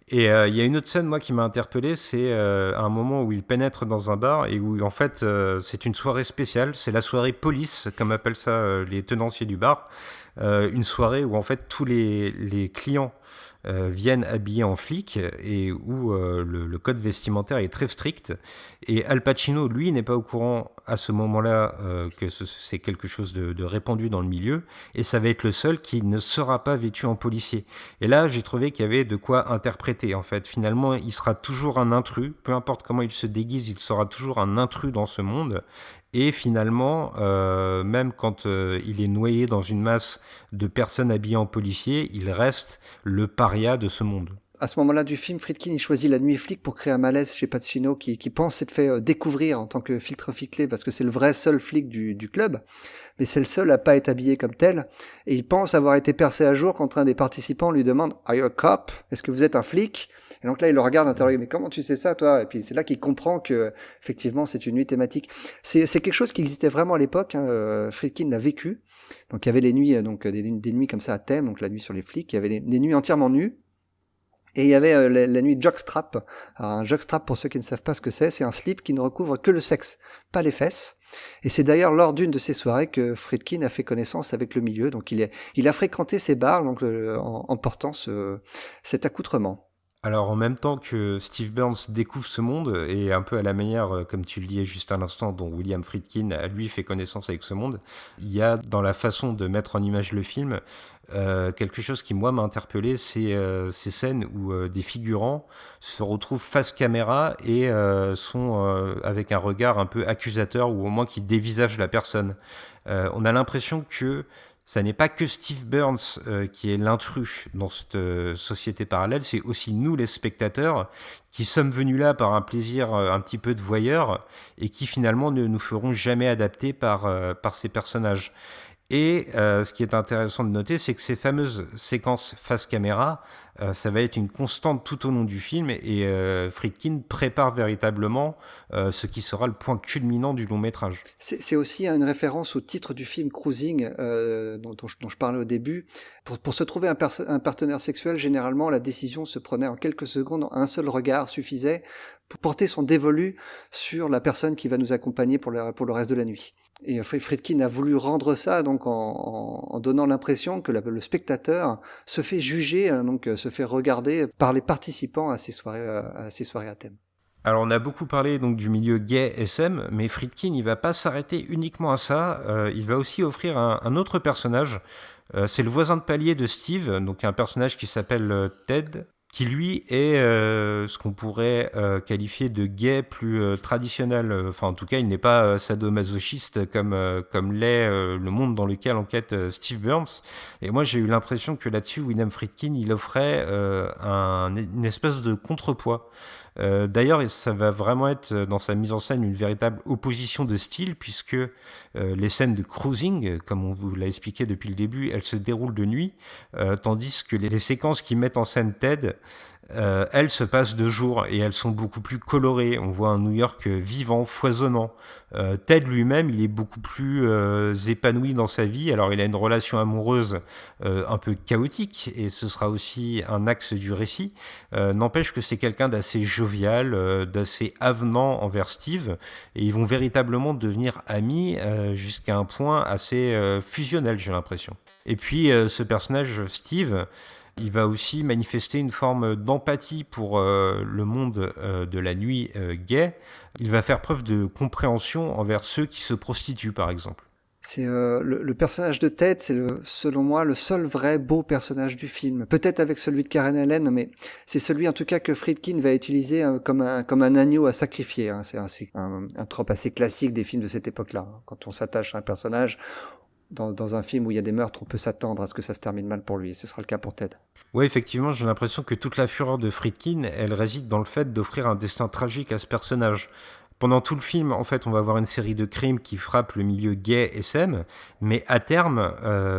S2: Et il y a une autre scène, moi, qui m'a interpellé, c'est un moment où il pénètre dans un bar et où, en fait, c'est une soirée spéciale. C'est la soirée police, comme appellent ça les tenanciers du bar. Une soirée où, en fait, tous les clients viennent habillés en flic, et où le code vestimentaire est très strict. Et Al Pacino, lui, n'est pas au courant à ce moment-là que c'est quelque chose de répandu dans le milieu, et ça va être le seul qui ne sera pas vêtu en policier. Et là, j'ai trouvé qu'il y avait de quoi interpréter, en fait. Finalement, il sera toujours un intrus, peu importe comment il se déguise, il sera toujours un intrus dans ce monde. Et finalement, même quand il est noyé dans une masse de personnes habillées en policier, il reste le paria de ce monde.
S3: À ce moment-là du film, Friedkin il choisit la nuit flic pour créer un malaise chez Pacino qui pense s'être fait découvrir en tant que filtre ficlé parce que c'est le vrai seul flic du club, mais c'est le seul à pas être habillé comme tel, et il pense avoir été percé à jour quand un des participants lui demande « Are you a cop? Est-ce que vous êtes un flic ?» Et donc là, il le regarde interrogué, mais comment tu sais ça, toi? Et puis c'est là qu'il comprend que effectivement c'est une nuit thématique. C'est quelque chose qui existait vraiment à l'époque, hein, Friedkin l'a vécu. Donc il y avait les nuits, donc des nuits comme ça à thème, donc la nuit sur les flics, il y avait des nuits entièrement nues. Et il y avait la nuit jockstrap. Alors, un jockstrap, pour ceux qui ne savent pas ce que c'est un slip qui ne recouvre que le sexe, pas les fesses. Et c'est d'ailleurs lors d'une de ces soirées que Friedkin a fait connaissance avec le milieu. Donc il a fréquenté ces bars donc, en portant cet accoutrement.
S2: Alors en même temps que Steve Burns découvre ce monde, et un peu à la manière, comme tu le disais juste à l'instant, dont William Friedkin a lui fait connaissance avec ce monde, il y a dans la façon de mettre en image le film quelque chose qui moi m'a interpellé, c'est ces scènes où des figurants se retrouvent face caméra et sont avec un regard un peu accusateur, ou au moins qui dévisagent la personne. On a l'impression que ça n'est pas que Steve Burns qui est l'intrus dans cette société parallèle, c'est aussi nous les spectateurs qui sommes venus là par un plaisir un petit peu de voyeur, et qui finalement ne nous feront jamais adapter par ces personnages. Et ce qui est intéressant de noter, c'est que ces fameuses séquences face caméra, ça va être une constante tout au long du film, et Friedkin prépare véritablement ce qui sera le point culminant du long métrage.
S3: C'est aussi une référence au titre du film Cruising dont je parlais au début. Pour se trouver un partenaire sexuel, généralement la décision se prenait en quelques secondes, un seul regard suffisait pour porter son dévolu sur la personne qui va nous accompagner pour le reste de la nuit. Et Friedkin a voulu rendre ça donc en donnant l'impression que le spectateur se fait juger, donc se fait regarder par les participants à ces soirées à thème.
S2: Alors on a beaucoup parlé donc du milieu gay SM, mais Friedkin il va pas s'arrêter uniquement à ça. Il va aussi offrir un autre personnage. C'est le voisin de palier de Steve, donc un personnage qui s'appelle Ted, qui lui est ce qu'on pourrait qualifier de gay plus traditionnel. Enfin, en tout cas, il n'est pas sadomasochiste comme l'est le monde dans lequel enquête Steve Burns. Et moi, j'ai eu l'impression que là-dessus, William Friedkin, il offrait une espèce de contrepoids. D'ailleurs, ça va vraiment être dans sa mise en scène une véritable opposition de style, puisque les scènes de cruising, comme on vous l'a expliqué depuis le début, elles se déroulent de nuit, tandis que les séquences qui mettent en scène Ted, elles se passent de jour et elles sont beaucoup plus colorées. On voit un New York vivant, foisonnant. Ted lui-même, il est beaucoup plus épanoui dans sa vie. Alors il a une relation amoureuse un peu chaotique et ce sera aussi un axe du récit. N'empêche que c'est quelqu'un d'assez jovial, d'assez avenant envers Steve et ils vont véritablement devenir amis jusqu'à un point assez fusionnel, j'ai l'impression. Et puis ce personnage, Steve, il va aussi manifester une forme d'empathie pour le monde de la nuit gay. Il va faire preuve de compréhension envers ceux qui se prostituent, par exemple.
S3: C'est le personnage de Ted, c'est selon moi le seul vrai beau personnage du film. Peut-être avec celui de Karen Allen, mais c'est celui en tout cas que Friedkin va utiliser comme un agneau à sacrifier. Hein. C'est un trope assez classique des films de cette époque-là. Hein. Quand on s'attache à un personnage dans un film où il y a des meurtres, on peut s'attendre à ce que ça se termine mal pour lui. Et ce sera le cas pour Ted.
S2: Oui, effectivement, j'ai l'impression que toute la fureur de Friedkin, elle réside dans le fait d'offrir un destin tragique à ce personnage. Pendant tout le film, en fait, on va avoir une série de crimes qui frappent le milieu gay SM, mais à terme,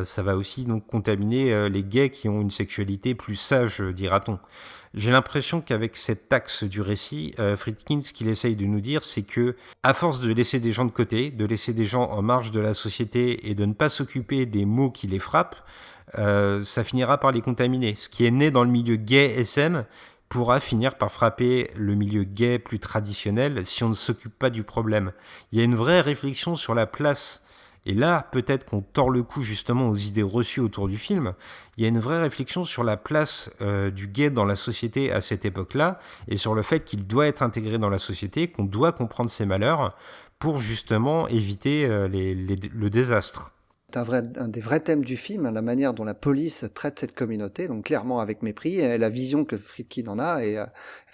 S2: ça va aussi donc contaminer les gays qui ont une sexualité plus sage, dira-t-on. J'ai l'impression qu'avec cet axe du récit, Friedkin, ce qu'il essaye de nous dire, c'est que, à force de laisser des gens de côté, de laisser des gens en marge de la société et de ne pas s'occuper des maux qui les frappent, ça finira par les contaminer. Ce qui est né dans le milieu gay SM pourra finir par frapper le milieu gay plus traditionnel si on ne s'occupe pas du problème. Il y a une vraie réflexion sur la place, et là peut-être qu'on tord le cou justement aux idées reçues autour du film, il y a une vraie réflexion sur la place du gay dans la société à cette époque-là, et sur le fait qu'il doit être intégré dans la société, qu'on doit comprendre ses malheurs pour justement éviter le désastre.
S3: C'est un des vrais thèmes du film, la manière dont la police traite cette communauté, donc clairement avec mépris, et la vision que Friedkin en a est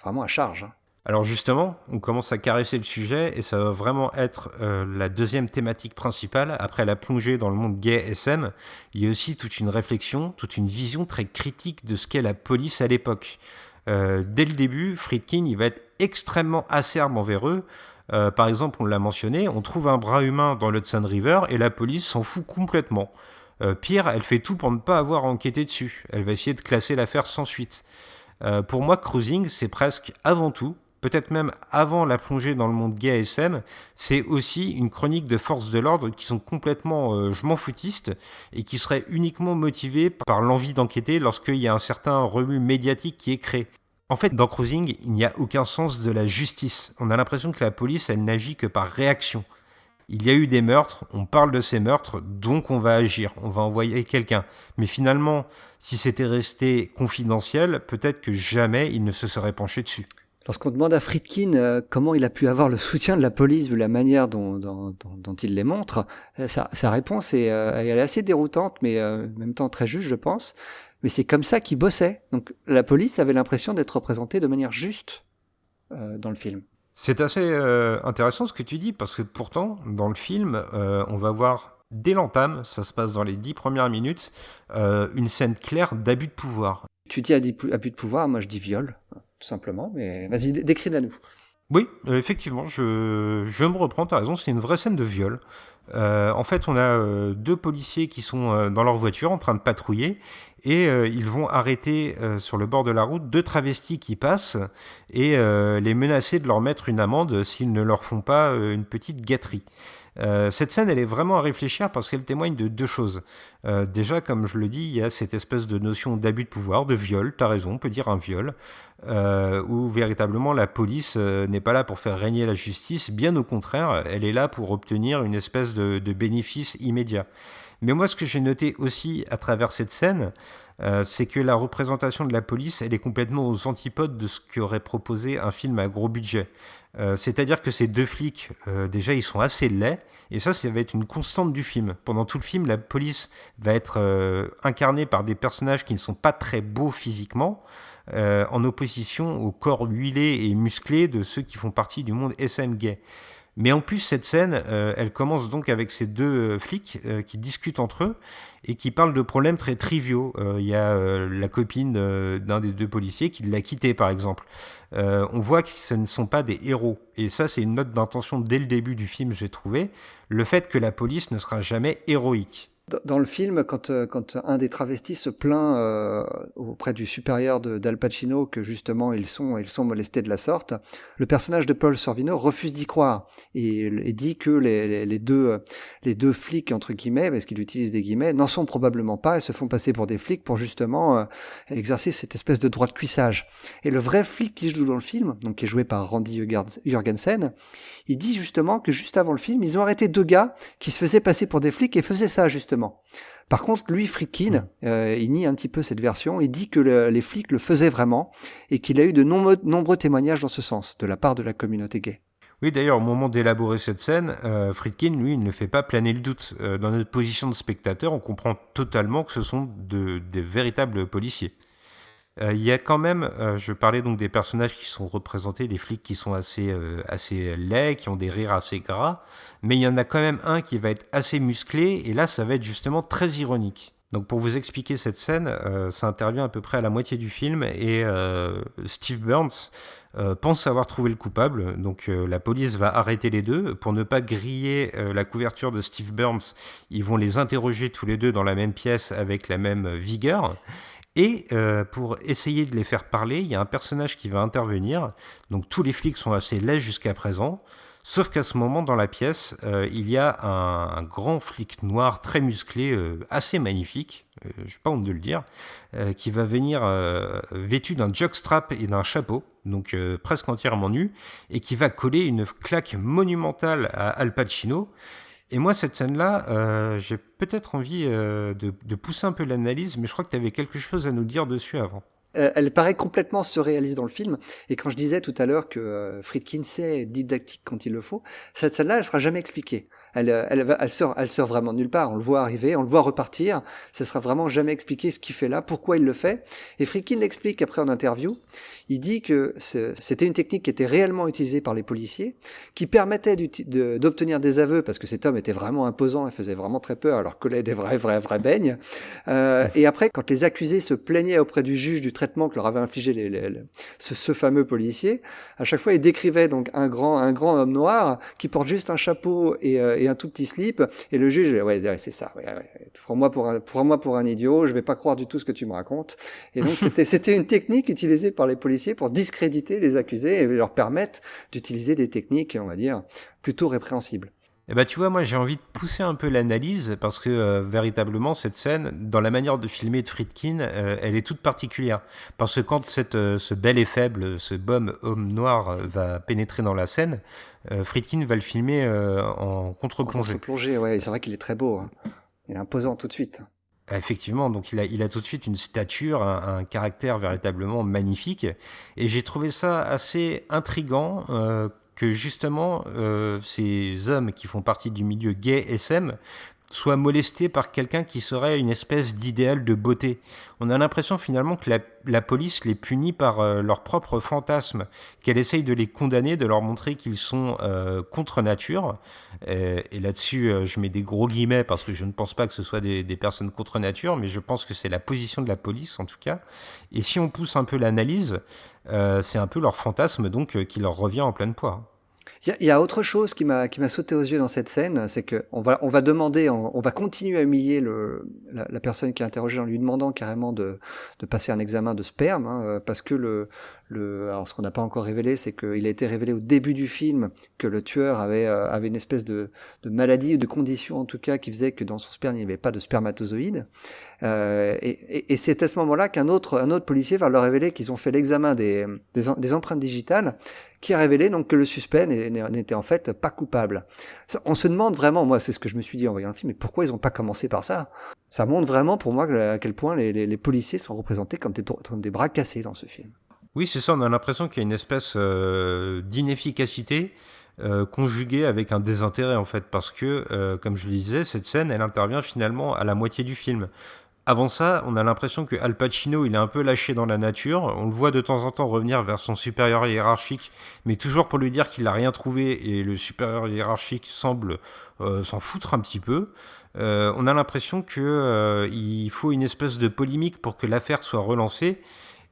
S3: vraiment à charge.
S2: Alors justement, on commence à caresser le sujet et ça va vraiment être la deuxième thématique principale. Après la plongée dans le monde gay SM, il y a aussi toute une réflexion, toute une vision très critique de ce qu'est la police à l'époque. Dès le début, Friedkin il va être extrêmement acerbe envers eux. Par exemple, on l'a mentionné, on trouve un bras humain dans l'Hudson River et la police s'en fout complètement. Pire, elle fait tout pour ne pas avoir à enquêter dessus. Elle va essayer de classer l'affaire sans suite. Pour moi, Cruising, c'est presque avant tout, peut-être même avant la plongée dans le monde gay SM, c'est aussi une chronique de forces de l'ordre qui sont complètement je m'en foutistes et qui seraient uniquement motivées par l'envie d'enquêter lorsqu'il y a un certain remue médiatique qui est créé. En fait, dans Cruising, il n'y a aucun sens de la justice. On a l'impression que la police, elle n'agit que par réaction. Il y a eu des meurtres, on parle de ces meurtres, donc on va agir, on va envoyer quelqu'un. Mais finalement, si c'était resté confidentiel, peut-être que jamais il ne se serait penché dessus.
S3: Lorsqu'on demande à Friedkin comment il a pu avoir le soutien de la police vu la manière dont il les montre, sa réponse elle est assez déroutante, mais en même temps très juste, je pense. Mais c'est comme ça qu'il bossait. Donc la police avait l'impression d'être représentée de manière juste dans le film.
S2: C'est assez intéressant ce que tu dis, parce que pourtant, dans le film, on va voir, dès l'entame, ça se passe dans les 10 premières minutes, une scène claire d'abus de pouvoir.
S3: Tu dis abus de pouvoir, moi je dis viol, tout simplement, mais vas-y, décris-la nous.
S2: Oui, effectivement, je me reprends, t'as raison, c'est une vraie scène de viol. En fait, on a deux policiers qui sont dans leur voiture en train de patrouiller et ils vont arrêter sur le bord de la route 2 travestis qui passent et les menacer de leur mettre une amende s'ils ne leur font pas une petite gâterie. Cette scène, elle est vraiment à réfléchir parce qu'elle témoigne de 2 choses. Déjà, comme je le dis, il y a cette espèce de notion d'abus de pouvoir, de viol, t'as raison, on peut dire un viol, où véritablement la police n'est pas là pour faire régner la justice, bien au contraire, elle est là pour obtenir une espèce de bénéfice immédiat. Mais moi, ce que j'ai noté aussi à travers cette scène, c'est que la représentation de la police, elle est complètement aux antipodes de ce qu'aurait proposé un film à gros budget. C'est-à-dire que ces 2 flics, déjà, ils sont assez laids, et ça va être une constante du film. Pendant tout le film, la police va être incarnée par des personnages qui ne sont pas très beaux physiquement, en opposition au corps huilé et musclé de ceux qui font partie du monde SM gay. Mais en plus, cette scène, elle commence donc avec ces 2 flics qui discutent entre eux et qui parlent de problèmes très triviaux. Il y a la copine d'un des 2 policiers qui l'a quitté, par exemple. On voit que ce ne sont pas des héros. Et ça, c'est une note d'intention dès le début du film, j'ai trouvé. Le fait que la police ne sera jamais héroïque.
S3: Dans le film, quand un des travestis se plaint auprès du supérieur d'Al Pacino que justement ils sont molestés de la sorte, le personnage de Paul Sorvino refuse d'y croire et dit que les deux flics entre guillemets, parce qu'il utilise des guillemets, n'en sont probablement pas et se font passer pour des flics pour justement exercer cette espèce de droit de cuissage. Et le vrai flic qui joue dans le film, donc qui est joué par Randy Jürgensen, il dit justement que juste avant le film, ils ont arrêté 2 gars qui se faisaient passer pour des flics et faisaient ça justement. Par contre, lui, Friedkin, il nie un petit peu cette version, il dit que les flics le faisaient vraiment et qu'il a eu de nombreux témoignages dans ce sens, de la part de la communauté gay.
S2: Oui, d'ailleurs, au moment d'élaborer cette scène, Friedkin, lui, il ne fait pas planer le doute. Dans notre position de spectateur, on comprend totalement que ce sont des véritables policiers. Il y a quand même, je parlais donc des personnages qui sont représentés, des flics qui sont assez laids, qui ont des rires assez gras, mais il y en a quand même un qui va être assez musclé, et là ça va être justement très ironique. Donc pour vous expliquer cette scène, ça intervient à peu près à la moitié du film, et Steve Burns pense avoir trouvé le coupable, donc la police va arrêter les 2. Pour ne pas griller la couverture de Steve Burns, ils vont les interroger tous les 2 dans la même pièce avec la même vigueur. Et pour essayer de les faire parler, il y a un personnage qui va intervenir. Donc tous les flics sont assez laids jusqu'à présent. Sauf qu'à ce moment, dans la pièce, il y a un grand flic noir très musclé, assez magnifique, je n'ai pas honte de le dire, qui va venir vêtu d'un jockstrap et d'un chapeau, donc presque entièrement nu, et qui va coller une claque monumentale à Al Pacino. Et moi, cette scène-là, j'ai peut-être envie de pousser un peu l'analyse, mais je crois que tu avais quelque chose à nous dire dessus avant.
S3: Elle paraît complètement surréaliste dans le film, et quand je disais tout à l'heure que Friedkin sait didactique quand il le faut, cette scène-là, elle sera jamais expliquée. Elle sort vraiment de nulle part. On le voit arriver, on le voit repartir. Ça sera vraiment jamais expliqué ce qu'il fait là, pourquoi il le fait. Et Friedkin l'explique après en interview. Il dit que c'était une technique qui était réellement utilisée par les policiers, qui permettait d'obtenir des aveux, parce que cet homme était vraiment imposant et faisait vraiment très peur, alors que là, des vrais beignes. Et après, quand les accusés se plaignaient auprès du juge du traitement que leur avait infligé ce fameux policier, à chaque fois, il décrivait donc un grand homme noir qui porte juste un chapeau et un tout petit slip, et le juge, ouais, c'est ça, ouais, prends-moi pour un idiot, je vais pas croire du tout ce que tu me racontes. Et donc c'était une technique utilisée par les policiers pour discréditer les accusés et leur permettre d'utiliser des techniques, on va dire, plutôt répréhensibles.
S2: Eh ben, tu vois, moi j'ai envie de pousser un peu l'analyse parce que véritablement cette scène, dans la manière de filmer de Friedkin, elle est toute particulière. Parce que quand ce bel et faible, ce bon homme noir va pénétrer dans la scène, Friedkin va le filmer en contre-plongée.
S3: En contre-plongée, ouais, c'est vrai qu'il est très beau. Hein. Il est imposant tout de suite.
S2: Effectivement, donc il a tout de suite une stature, un caractère véritablement magnifique. Et j'ai trouvé ça assez intriguant que justement ces hommes qui font partie du milieu gay SM soient molestés par quelqu'un qui serait une espèce d'idéal de beauté. On a l'impression finalement que la police les punit par leur propre fantasme, qu'elle essaye de les condamner, de leur montrer qu'ils sont contre nature. Et là-dessus, je mets des gros guillemets parce que je ne pense pas que ce soit des personnes contre nature, mais je pense que c'est la position de la police en tout cas. Et si on pousse un peu l'analyse, c'est un peu leur fantasme donc qui leur revient en pleine poire.
S3: Il y a autre chose qui m'a sauté aux yeux dans cette scène, c'est que on va demander, on va continuer à humilier la personne qui est interrogée en lui demandant carrément de passer un examen de sperme, hein, parce que alors ce qu'on n'a pas encore révélé, c'est qu'il a été révélé au début du film que le tueur avait une espèce de maladie ou de condition en tout cas qui faisait que dans son sperme il n'y avait pas de spermatozoïdes. Et c'est à ce moment-là qu'un autre policier va leur révéler qu'ils ont fait l'examen des empreintes digitales, qui a révélé donc que le suspect n'était en fait pas coupable. On se demande vraiment, moi c'est ce que je me suis dit en voyant le film, mais pourquoi ils n'ont pas commencé par ça? Ça montre vraiment pour moi à quel point les policiers sont représentés comme des bras cassés dans ce film.
S2: Oui, c'est ça, on a l'impression qu'il y a une espèce d'inefficacité conjuguée avec un désintérêt en fait, parce que, comme je le disais, cette scène, elle intervient finalement à la moitié du film. Avant ça, on a l'impression que Al Pacino, il est un peu lâché dans la nature. On le voit de temps en temps revenir vers son supérieur hiérarchique, mais toujours pour lui dire qu'il n'a rien trouvé, et le supérieur hiérarchique semble s'en foutre un petit peu. On a l'impression qu'il faut une espèce de polémique pour que l'affaire soit relancée.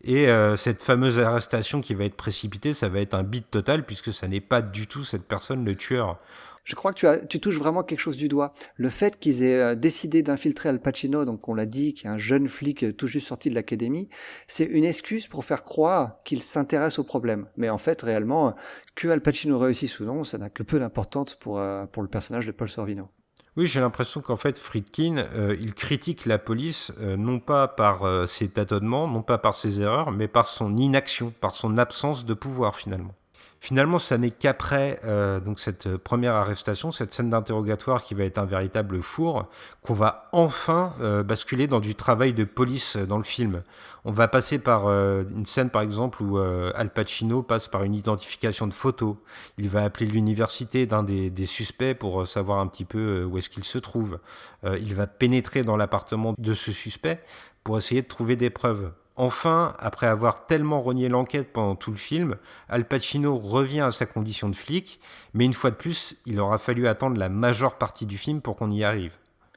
S2: Et cette fameuse arrestation qui va être précipitée, ça va être un bide total, puisque ça n'est pas du tout cette personne le tueur.
S3: Je crois que tu touches vraiment quelque chose du doigt. Le fait qu'ils aient décidé d'infiltrer Al Pacino, donc on l'a dit, qui est un jeune flic tout juste sorti de l'académie, c'est une excuse pour faire croire qu'il s'intéresse au problème. Mais en fait, réellement, que Al Pacino réussisse ou non, ça n'a que peu d'importance pour le personnage de Paul Sorvino.
S2: Oui, j'ai l'impression qu'en fait, Friedkin, il critique la police, non pas par ses tâtonnements, non pas par ses erreurs, mais par son inaction, par son absence de pouvoir finalement. Finalement, ça n'est qu'après donc cette première arrestation, cette scène d'interrogatoire qui va être un véritable four, qu'on va enfin basculer dans du travail de police dans le film. On va passer par une scène, par exemple, où Al Pacino passe par une identification de photos. Il va appeler l'université d'un des suspects pour savoir un petit peu où est-ce qu'il se trouve. Il va pénétrer dans l'appartement de ce suspect pour essayer de trouver des preuves. Enfin, après avoir tellement renié l'enquête pendant tout le film, Al Pacino revient à sa condition de flic, mais une fois de plus, il aura fallu attendre la majeure partie du film pour qu'on y arrive.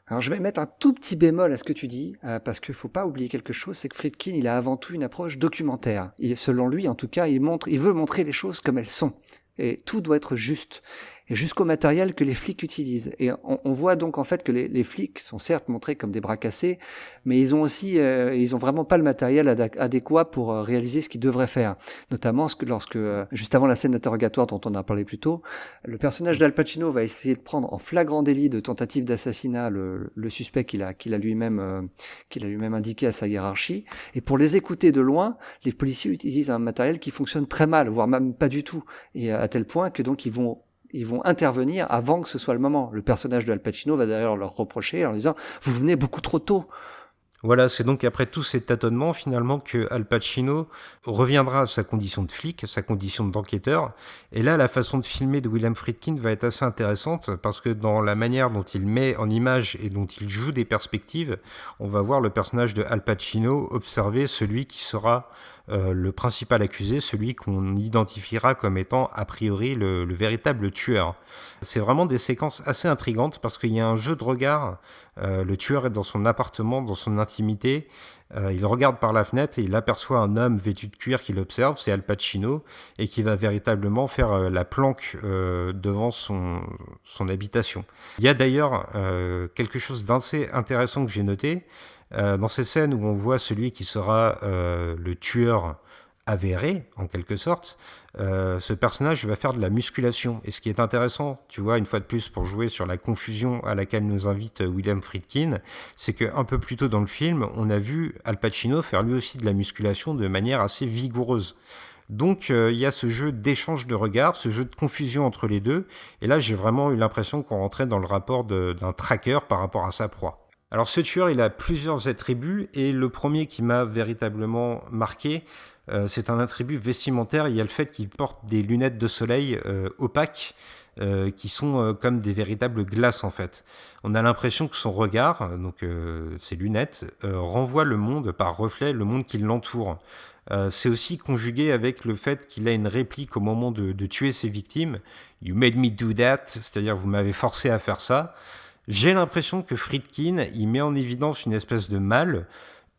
S3: Alors je vais mettre un tout petit bémol à ce que tu dis, parce qu'il ne faut pas oublier quelque chose, c'est que Friedkin, il a avant tout une approche documentaire. Selon lui, en tout cas, il veut montrer les choses comme elles sont. Et tout doit être juste. Et jusqu'au matériel que les flics utilisent. Et on voit donc en fait que les flics sont certes montrés comme des bras cassés, mais ils ont vraiment pas le matériel adéquat pour réaliser ce qu'ils devraient faire. Notamment lorsque, juste avant la scène d'interrogatoire dont on a parlé plus tôt, le personnage d'Al Pacino va essayer de prendre en flagrant délit de tentative d'assassinat le suspect qu'il a lui-même indiqué à sa hiérarchie. Et pour les écouter de loin, les policiers utilisent un matériel qui fonctionne très mal, voire même pas du tout. Et à tel point que donc ils vont intervenir avant que ce soit le moment. Le personnage de Al Pacino va d'ailleurs leur reprocher en disant « Vous venez beaucoup trop tôt ».
S2: Voilà, c'est donc après tous ces tâtonnements finalement que Al Pacino reviendra à sa condition de flic, à sa condition d'enquêteur. Et là, la façon de filmer de William Friedkin va être assez intéressante parce que dans la manière dont il met en image et dont il joue des perspectives, on va voir le personnage de Al Pacino observer celui qui sera le principal accusé, celui qu'on identifiera comme étant a priori le véritable tueur. C'est vraiment des séquences assez intrigantes parce qu'il y a un jeu de regard. Le tueur est dans son appartement, dans son intimité. Il regarde par la fenêtre et il aperçoit un homme vêtu de cuir qui l'observe, c'est Al Pacino, et qui va véritablement faire la planque devant son habitation. Il y a d'ailleurs quelque chose d'assez intéressant que j'ai noté. Dans ces scènes où on voit celui qui sera le tueur avéré, en quelque sorte, ce personnage va faire de la musculation. Et ce qui est intéressant, tu vois, une fois de plus, pour jouer sur la confusion à laquelle nous invite William Friedkin, c'est qu'un peu plus tôt dans le film, on a vu Al Pacino faire lui aussi de la musculation de manière assez vigoureuse. Donc il y a ce jeu d'échange de regards, ce jeu de confusion entre les deux. Et là, j'ai vraiment eu l'impression qu'on rentrait dans le rapport d'un tracker par rapport à sa proie. Alors ce tueur, il a plusieurs attributs et le premier qui m'a véritablement marqué, c'est un attribut vestimentaire. Il y a le fait qu'il porte des lunettes de soleil opaques qui sont comme des véritables glaces en fait. On a l'impression que son regard, donc ses lunettes, renvoie le monde par reflet, le monde qui l'entoure. C'est aussi conjugué avec le fait qu'il a une réplique au moment de tuer ses victimes. « You made me do that », c'est-à-dire « vous m'avez forcé à faire ça ». J'ai l'impression que Friedkin, il met en évidence une espèce de mal,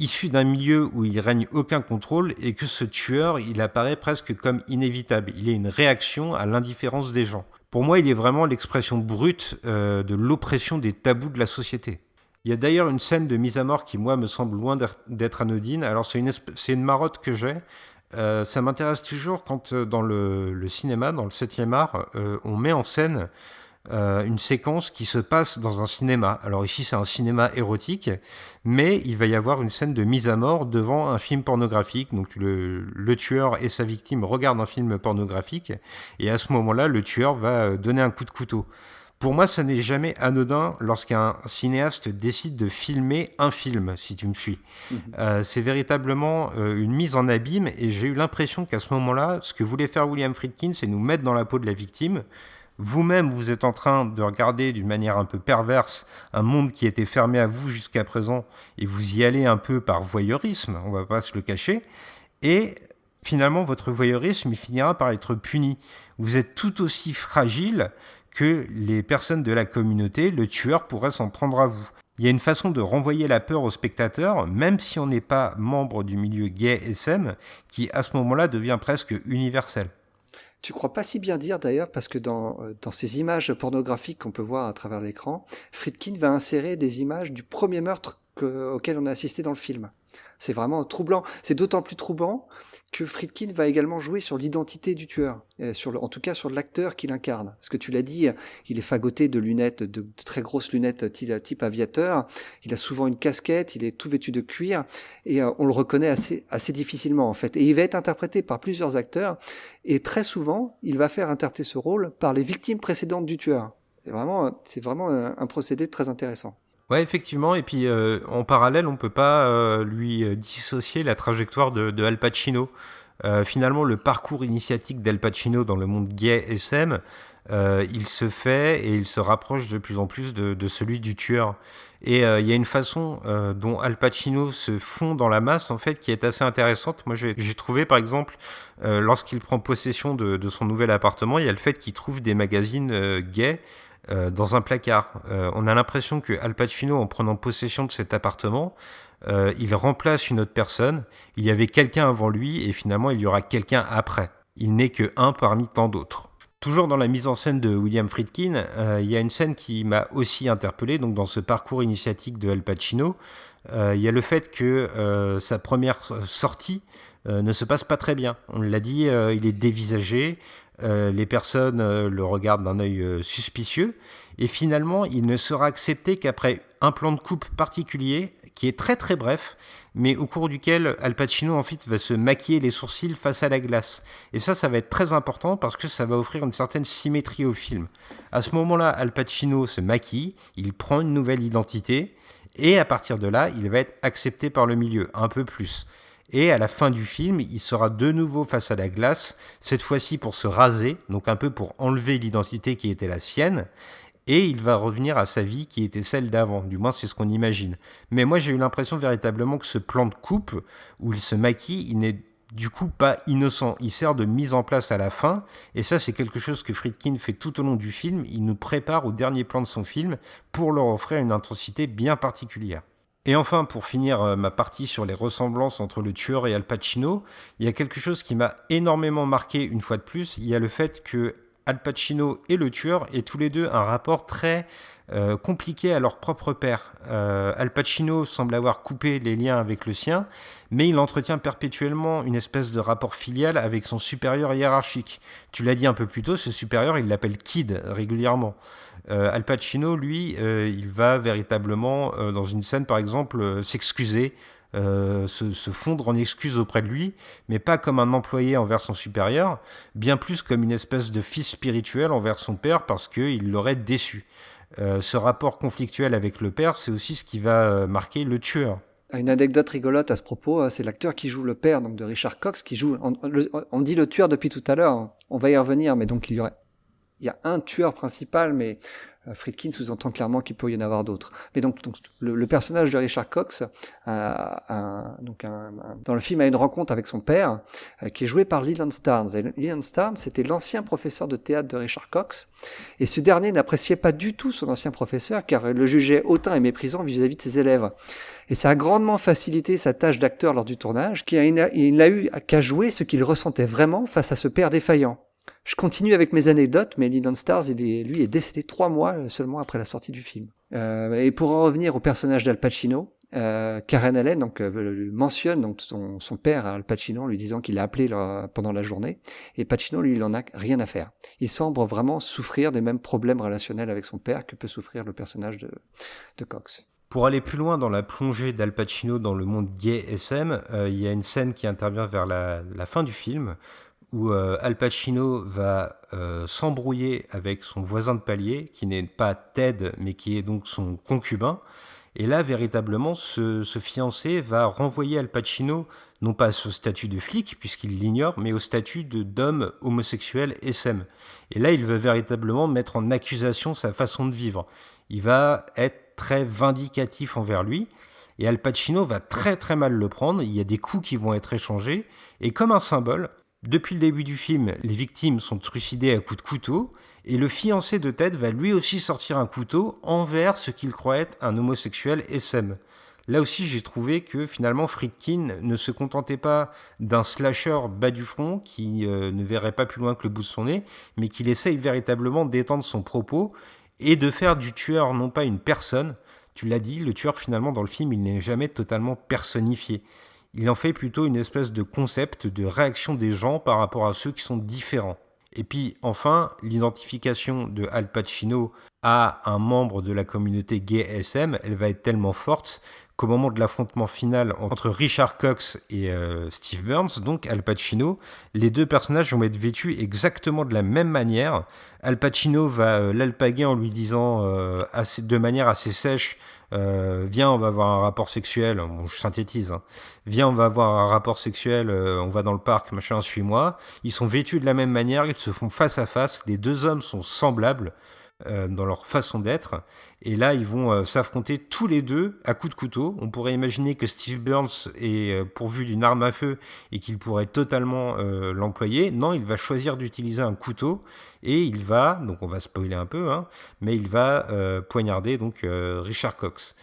S2: issu d'un milieu où il règne aucun contrôle et que ce tueur, il apparaît presque comme inévitable. Il est une réaction à l'indifférence des gens. Pour moi, il est vraiment l'expression brute de l'oppression des tabous de la société. Il y a d'ailleurs une scène de mise à mort qui, moi, me semble loin d'être anodine. Alors, c'est une marotte que j'ai. Ça m'intéresse toujours quand, dans le cinéma, dans le 7e art, on met en scène une séquence qui se passe dans un cinéma. Alors ici, c'est un cinéma érotique, mais il va y avoir une scène de mise à mort devant un film pornographique. Donc le tueur et sa victime regardent un film pornographique, et à ce moment-là, le tueur va donner un coup de couteau. Pour moi, ça n'est jamais anodin lorsqu'un cinéaste décide de filmer un film, si tu me suis. C'est véritablement une mise en abîme, et j'ai eu l'impression qu'à ce moment-là, ce que voulait faire William Friedkin, c'est nous mettre dans la peau de la victime. Vous-même, vous êtes en train de regarder d'une manière un peu perverse un monde qui était fermé à vous jusqu'à présent, et vous y allez un peu par voyeurisme, on va pas se le cacher, et finalement, votre voyeurisme, il finira par être puni. Vous êtes tout aussi fragile que les personnes de la communauté, le tueur pourrait s'en prendre à vous. Il y a une façon de renvoyer la peur au spectateur, même si on n'est pas membre du milieu gay SM, qui à ce moment-là devient presque universel.
S3: Tu crois pas si bien dire d'ailleurs, parce que dans ces images pornographiques qu'on peut voir à travers l'écran, Friedkin va insérer des images du premier meurtre auquel on a assisté dans le film. C'est vraiment troublant. C'est d'autant plus troublant que Friedkin va également jouer sur l'identité du tueur, en tout cas sur l'acteur qu'il incarne. Parce que tu l'as dit, il est fagoté de lunettes, de très grosses lunettes type aviateur. Il a souvent une casquette, il est tout vêtu de cuir, et on le reconnaît assez difficilement en fait. Et il va être interprété par plusieurs acteurs, et très souvent, il va faire interpréter ce rôle par les victimes précédentes du tueur. C'est vraiment un procédé très intéressant.
S2: Ouais, effectivement, et puis en parallèle, on peut pas lui dissocier la trajectoire de Al Pacino. Finalement, le parcours initiatique d'Al Pacino dans le monde gay SM, il se fait et il se rapproche de plus en plus de celui du tueur. Et il y a une façon dont Al Pacino se fond dans la masse, en fait, qui est assez intéressante. Moi, j'ai trouvé, par exemple, lorsqu'il prend possession de son nouvel appartement, il y a le fait qu'il trouve des magazines gays dans un placard. On a l'impression que Al Pacino, en prenant possession de cet appartement, il remplace une autre personne. Il y avait quelqu'un avant lui et finalement il y aura quelqu'un après. Il n'est que un parmi tant d'autres. Toujours dans la mise en scène de William Friedkin, il y a une scène qui m'a aussi interpellé. Donc dans ce parcours initiatique de Al Pacino, il y a le fait que sa première sortie ne se passe pas très bien. On l'a dit, il est dévisagé. Les personnes le regardent d'un œil suspicieux, et finalement il ne sera accepté qu'après un plan de coupe particulier qui est très très bref, mais au cours duquel Al Pacino en fait va se maquiller les sourcils face à la glace. Et ça va être très important parce que ça va offrir une certaine symétrie au film. À ce moment-là, Al Pacino se maquille, il prend une nouvelle identité, et à partir de là, il va être accepté par le milieu, un peu plus. Et à la fin du film, il sera de nouveau face à la glace, cette fois-ci pour se raser, donc un peu pour enlever l'identité qui était la sienne, et il va revenir à sa vie qui était celle d'avant, du moins c'est ce qu'on imagine. Mais moi j'ai eu l'impression véritablement que ce plan de coupe, où il se maquille, il n'est du coup pas innocent, il sert de mise en place à la fin, et ça c'est quelque chose que Friedkin fait tout au long du film, il nous prépare au dernier plan de son film pour leur offrir une intensité bien particulière. Et enfin, pour finir ma partie sur les ressemblances entre le tueur et Al Pacino, il y a quelque chose qui m'a énormément marqué une fois de plus. Il y a le fait que Al Pacino et le tueur aient tous les deux un rapport très compliqué à leur propre père. Al Pacino semble avoir coupé les liens avec le sien, mais il entretient perpétuellement une espèce de rapport filial avec son supérieur hiérarchique. Tu l'as dit un peu plus tôt, ce supérieur, il l'appelle Kid régulièrement. Al Pacino, lui, il va véritablement, dans une scène par exemple, s'excuser, se fondre en excuses auprès de lui, mais pas comme un employé envers son supérieur, bien plus comme une espèce de fils spirituel envers son père parce qu'il l'aurait déçu. Ce rapport conflictuel avec le père, c'est aussi ce qui va marquer le tueur.
S3: Une anecdote rigolote à ce propos, c'est l'acteur qui joue le père donc de Richard Cox, qui joue, on dit le tueur depuis tout à l'heure, on va y revenir, mais donc il y a un tueur principal, mais Friedkin sous-entend clairement qu'il peut y en avoir d'autres. Mais donc le personnage de Richard Cox, dans le film, a une rencontre avec son père, qui est joué par Leland Starnes. Et Leland Starnes, c'était l'ancien professeur de théâtre de Richard Cox, et ce dernier n'appréciait pas du tout son ancien professeur, car il le jugeait hautain et méprisant vis-à-vis de ses élèves. Et ça a grandement facilité sa tâche d'acteur lors du tournage, car il n'a eu qu'à jouer ce qu'il ressentait vraiment face à ce père défaillant. Je continue avec mes anecdotes, mais Leland Starnes, lui, est décédé 3 mois seulement après la sortie du film. Et pour en revenir au personnage d'Al Pacino, Karen Allen mentionne donc son père Al Pacino en lui disant qu'il l'a appelé pendant la journée, et Pacino, lui, il en a rien à faire. Il semble vraiment souffrir des mêmes problèmes relationnels avec son père que peut souffrir le personnage de Cox.
S2: Pour aller plus loin dans la plongée d'Al Pacino dans le monde gay SM, il y a une scène qui intervient vers la fin du film, où Al Pacino va s'embrouiller avec son voisin de palier, qui n'est pas Ted, mais qui est donc son concubin. Et là, véritablement, ce fiancé va renvoyer Al Pacino, non pas au statut de flic, puisqu'il l'ignore, mais au statut d'homme homosexuel SM. Et là, il veut véritablement mettre en accusation sa façon de vivre. Il va être très vindicatif envers lui, et Al Pacino va très très mal le prendre. Il y a des coups qui vont être échangés, et comme un symbole, depuis le début du film, les victimes sont trucidées à coups de couteau, et le fiancé de Ted va lui aussi sortir un couteau envers ce qu'il croit être un homosexuel SM. Là aussi, j'ai trouvé que finalement Friedkin ne se contentait pas d'un slasher bas du front qui ne verrait pas plus loin que le bout de son nez, mais qu'il essaye véritablement d'étendre son propos et de faire du tueur non pas une personne. Tu l'as dit, le tueur finalement dans le film, il n'est jamais totalement personnifié. Il en fait plutôt une espèce de concept de réaction des gens par rapport à ceux qui sont différents. Et puis enfin, l'identification de Al Pacino à un membre de la communauté gay SM, elle va être tellement forte qu'au moment de l'affrontement final entre Richard Cox et Steve Burns, donc Al Pacino, les deux personnages vont être vêtus exactement de la même manière. Al Pacino va l'alpaguer en lui disant de manière assez sèche, viens, on va avoir un rapport sexuel. Bon, je synthétise. Hein. Viens, on va avoir un rapport sexuel. On va dans le parc, machin, suis-moi. Ils sont vêtus de la même manière. Ils se font face à face. Les deux hommes sont semblables dans leur façon d'être. Et là, ils vont s'affronter tous les deux à coups de couteau. On pourrait imaginer que Steve Burns est pourvu d'une arme à feu et qu'il pourrait totalement l'employer. Non, il va choisir d'utiliser un couteau et il va, donc on va spoiler un peu, hein, mais il va poignarder donc Richard Cox.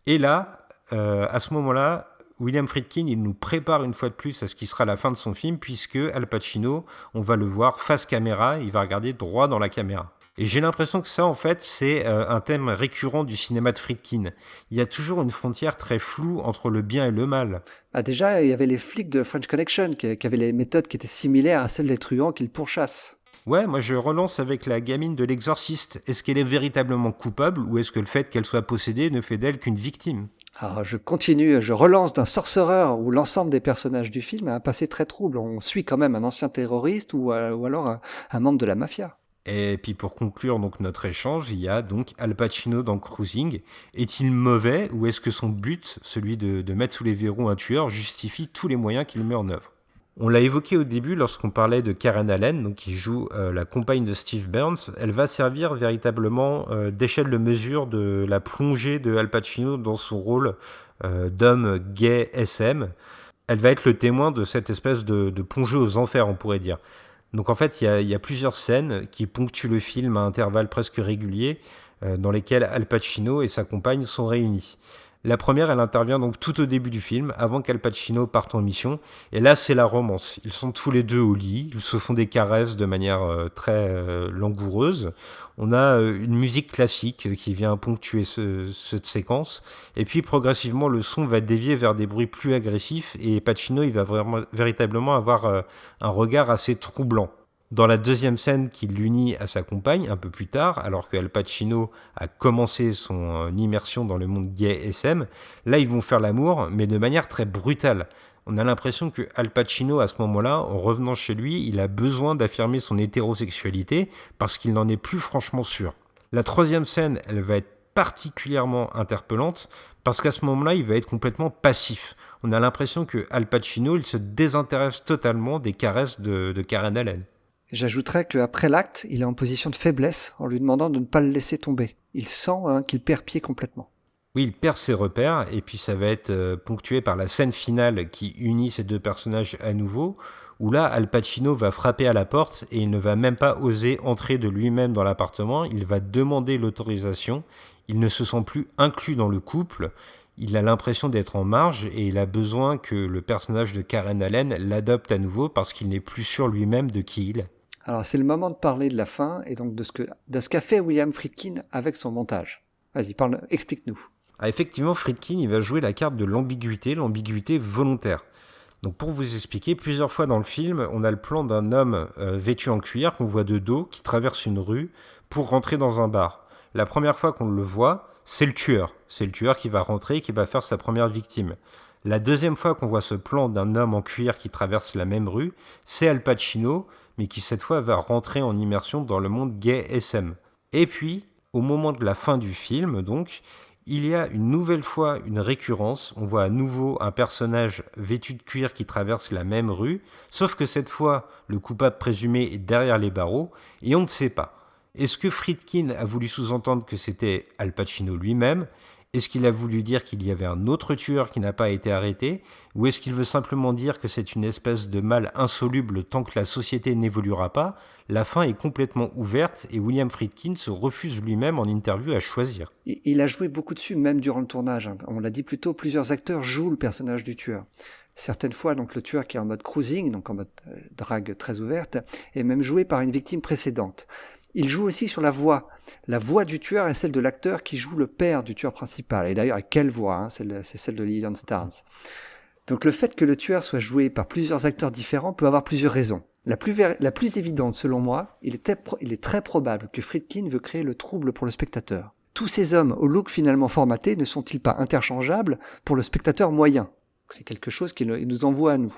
S2: Et là, à ce moment-là, William Friedkin, il nous prépare une fois de plus à ce qui sera la fin de son film, puisque Al Pacino, on va le voir face caméra, il va regarder droit dans la caméra. Et j'ai l'impression que ça, en fait, c'est un thème récurrent du cinéma de Friedkin. Il y a toujours une frontière très floue entre le bien et le mal.
S3: Déjà, il y avait les flics de French Connection qui avaient les méthodes qui étaient similaires à celles des truands qu'ils pourchassent.
S2: Ouais, moi je relance avec la gamine de l'exorciste. Est-ce qu'elle est véritablement coupable ou est-ce que le fait qu'elle soit possédée ne fait d'elle qu'une victime ?
S3: Alors je relance d'un Sorcerer où l'ensemble des personnages du film a un passé très trouble. On suit quand même un ancien terroriste ou alors un membre de la mafia.
S2: Et puis pour conclure donc notre échange, il y a donc Al Pacino dans Cruising. Est-il mauvais ou est-ce que son but, celui de mettre sous les verrous un tueur, justifie tous les moyens qu'il met en œuvre ? On l'a évoqué au début lorsqu'on parlait de Karen Allen, donc qui joue la compagne de Steve Burns. Elle va servir véritablement d'échelle de mesure de la plongée de Al Pacino dans son rôle d'homme gay SM. Elle va être le témoin de cette espèce de plongée aux enfers, on pourrait dire. Donc en fait, il y a plusieurs scènes qui ponctuent le film à intervalles presque réguliers, dans lesquelles Al Pacino et sa compagne sont réunis. La première, elle intervient donc tout au début du film, avant qu'Al Pacino parte en mission. Et là, c'est la romance. Ils sont tous les deux au lit, ils se font des caresses de manière très langoureuse. On a une musique classique qui vient ponctuer cette séquence. Et puis, progressivement, le son va dévier vers des bruits plus agressifs. Et Pacino, il va véritablement avoir un regard assez troublant. Dans la deuxième scène qui l'unit à sa compagne, un peu plus tard, alors que Al Pacino a commencé son immersion dans le monde gay SM, là ils vont faire l'amour, mais de manière très brutale. On a l'impression que Al Pacino, à ce moment-là, en revenant chez lui, il a besoin d'affirmer son hétérosexualité parce qu'il n'en est plus franchement sûr. La troisième scène, elle va être particulièrement interpellante parce qu'à ce moment-là, il va être complètement passif. On a l'impression que Al Pacino, il se désintéresse totalement des caresses de Karen Allen.
S3: J'ajouterais qu'après l'acte, il est en position de faiblesse en lui demandant de ne pas le laisser tomber. Il sent qu'il perd pied complètement.
S2: Oui, il perd ses repères, et puis ça va être ponctué par la scène finale qui unit ces deux personnages à nouveau, où là, Al Pacino va frapper à la porte, et il ne va même pas oser entrer de lui-même dans l'appartement, il va demander l'autorisation, il ne se sent plus inclus dans le couple, il a l'impression d'être en marge, et il a besoin que le personnage de Karen Allen l'adopte à nouveau, parce qu'il n'est plus sûr lui-même de qui il est.
S3: Alors c'est le moment de parler de la fin, et donc de ce qu'a fait William Friedkin avec son montage. Vas-y, explique-nous.
S2: Ah, effectivement, Friedkin, il va jouer la carte de l'ambiguïté volontaire. Donc pour vous expliquer, plusieurs fois dans le film, on a le plan d'un homme vêtu en cuir qu'on voit de dos, qui traverse une rue pour rentrer dans un bar. La première fois qu'on le voit, c'est le tueur. C'est le tueur qui va rentrer et qui va faire sa première victime. La deuxième fois qu'on voit ce plan d'un homme en cuir qui traverse la même rue, c'est Al Pacino, mais qui cette fois va rentrer en immersion dans le monde gay SM. Et puis, au moment de la fin du film, donc, il y a une nouvelle fois une récurrence. On voit à nouveau un personnage vêtu de cuir qui traverse la même rue, sauf que cette fois, le coupable présumé est derrière les barreaux, et on ne sait pas. Est-ce que Friedkin a voulu sous-entendre que c'était Al Pacino lui-même ? Est-ce qu'il a voulu dire qu'il y avait un autre tueur qui n'a pas été arrêté ? Ou est-ce qu'il veut simplement dire que c'est une espèce de mal insoluble tant que la société n'évoluera pas ? La fin est complètement ouverte et William Friedkin se refuse lui-même en interview à choisir.
S3: Il a joué beaucoup dessus, même durant le tournage. On l'a dit plus tôt, plusieurs acteurs jouent le personnage du tueur. Certaines fois, donc, le tueur qui est en mode cruising, donc en mode drague très ouverte, est même joué par une victime précédente. Il joue aussi sur la voix. La voix du tueur est celle de l'acteur qui joue le père du tueur principal. Et d'ailleurs, quelle voix, c'est celle de Leland Starnes. Donc le fait que le tueur soit joué par plusieurs acteurs différents peut avoir plusieurs raisons. La plus évidente, selon moi, il est très probable que Friedkin veut créer le trouble pour le spectateur. Tous ces hommes au look finalement formaté ne sont-ils pas interchangeables pour le spectateur moyen ? C'est quelque chose qui nous envoie à nous.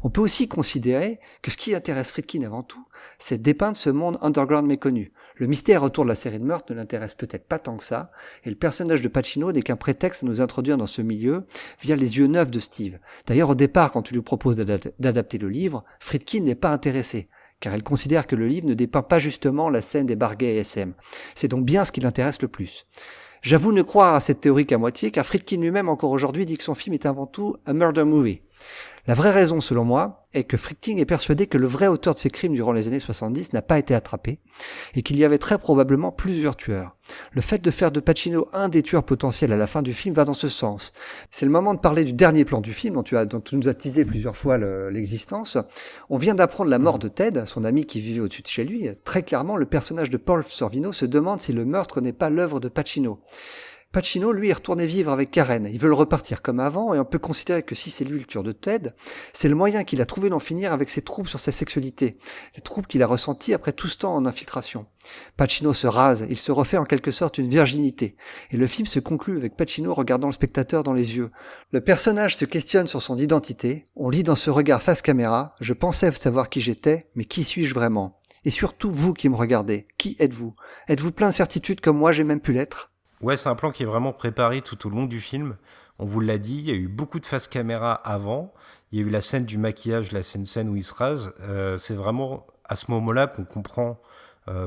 S3: On peut aussi considérer que ce qui intéresse Friedkin avant tout, c'est de dépeindre ce monde underground méconnu. Le mystère autour de la série de meurtres ne l'intéresse peut-être pas tant que ça, et le personnage de Pacino n'est qu'un prétexte à nous introduire dans ce milieu via les yeux neufs de Steve. D'ailleurs, au départ, quand tu lui proposes d'adapter le livre, Friedkin n'est pas intéressé, car elle considère que le livre ne dépeint pas justement la scène des bars gays et SM. C'est donc bien ce qui l'intéresse le plus. J'avoue ne croire à cette théorie qu'à moitié, car Friedkin lui-même encore aujourd'hui dit que son film est avant tout un murder movie. La vraie raison, selon moi, est que Friedkin est persuadé que le vrai auteur de ces crimes durant les années 70 n'a pas été attrapé, et qu'il y avait très probablement plusieurs tueurs. Le fait de faire de Pacino un des tueurs potentiels à la fin du film va dans ce sens. C'est le moment de parler du dernier plan du film, dont tu nous as teasé plusieurs fois l'existence. On vient d'apprendre la mort de Ted, son ami qui vivait au-dessus de chez lui. Très clairement, le personnage de Paul Sorvino se demande si le meurtre n'est pas l'œuvre de Pacino. Pacino, lui, est retourné vivre avec Karen. Ils veulent repartir comme avant, et on peut considérer que si c'est lui le tueur de Ted, c'est le moyen qu'il a trouvé d'en finir avec ses troubles sur sa sexualité, les troubles qu'il a ressentis après tout ce temps en infiltration. Pacino se rase, il se refait en quelque sorte une virginité, et le film se conclut avec Pacino regardant le spectateur dans les yeux. Le personnage se questionne sur son identité, on lit dans ce regard face caméra « Je pensais savoir qui j'étais, mais qui suis-je vraiment ?» Et surtout, vous qui me regardez, qui êtes-vous ? Êtes-vous plein de certitude comme moi j'ai même pu l'être ?
S2: Ouais, c'est un plan qui est vraiment préparé tout au long du film. On vous l'a dit, il y a eu beaucoup de face caméra avant. Il y a eu la scène du maquillage, la scène où il se rase. C'est vraiment à ce moment-là qu'on comprend,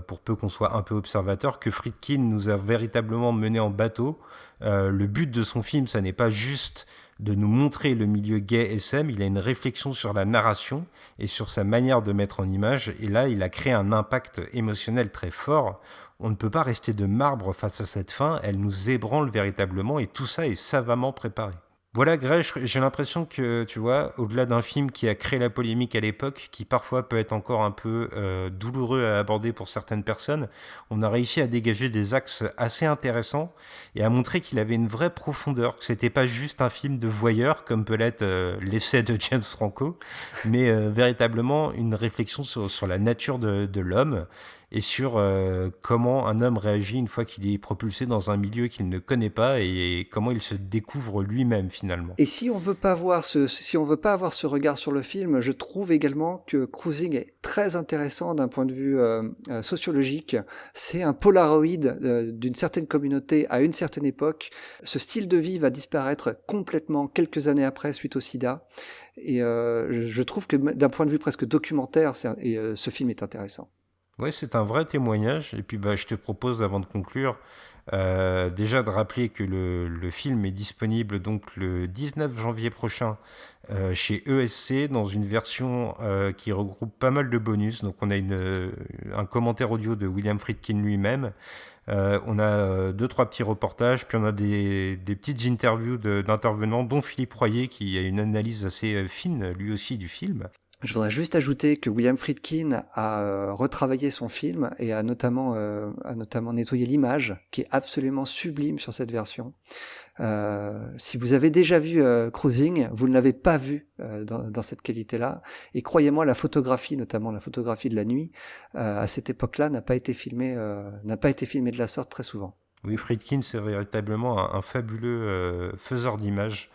S2: pour peu qu'on soit un peu observateur, que Friedkin nous a véritablement menés en bateau. Le but de son film, ça n'est pas juste de nous montrer le milieu gay SM, il a une réflexion sur la narration et sur sa manière de mettre en image. Et là, il a créé un impact émotionnel très fort. On ne peut pas rester de marbre face à cette fin, elle nous ébranle véritablement et tout ça est savamment préparé. Voilà Grèche, j'ai l'impression que, tu vois, au-delà d'un film qui a créé la polémique à l'époque, qui parfois peut être encore un peu douloureux à aborder pour certaines personnes, on a réussi à dégager des axes assez intéressants et à montrer qu'il avait une vraie profondeur, que c'était pas juste un film de voyeur comme peut l'être l'essai de James Franco, mais véritablement une réflexion sur la nature de l'homme. et sur comment un homme réagit une fois qu'il est propulsé dans un milieu qu'il ne connaît pas et comment il se découvre lui-même finalement.
S3: Et si on veut pas avoir ce regard sur le film, je trouve également que Cruising est très intéressant d'un point de vue sociologique. C'est un Polaroid d'une certaine communauté à une certaine époque. Ce style de vie va disparaître complètement quelques années après suite au sida. Et je trouve que d'un point de vue presque documentaire, ce film est intéressant.
S2: Ouais, c'est un vrai témoignage. Et puis, je te propose, avant de conclure, déjà de rappeler que le film est disponible donc le 19 janvier prochain chez ESC dans une version qui regroupe pas mal de bonus. Donc, on a un commentaire audio de William Friedkin lui-même. On a 2-3 petits reportages, puis on a des petites interviews d'intervenants, dont Philippe Royer qui a une analyse assez fine lui aussi du film.
S3: Je voudrais juste ajouter que William Friedkin a retravaillé son film et a notamment nettoyé l'image, qui est absolument sublime sur cette version. Si vous avez déjà vu Cruising, vous ne l'avez pas vu dans cette qualité-là. Et croyez-moi, la photographie, notamment la photographie de la nuit, à cette époque-là, n'a pas été filmée de la sorte très souvent.
S2: Oui, Friedkin, c'est véritablement un fabuleux faiseur d'images.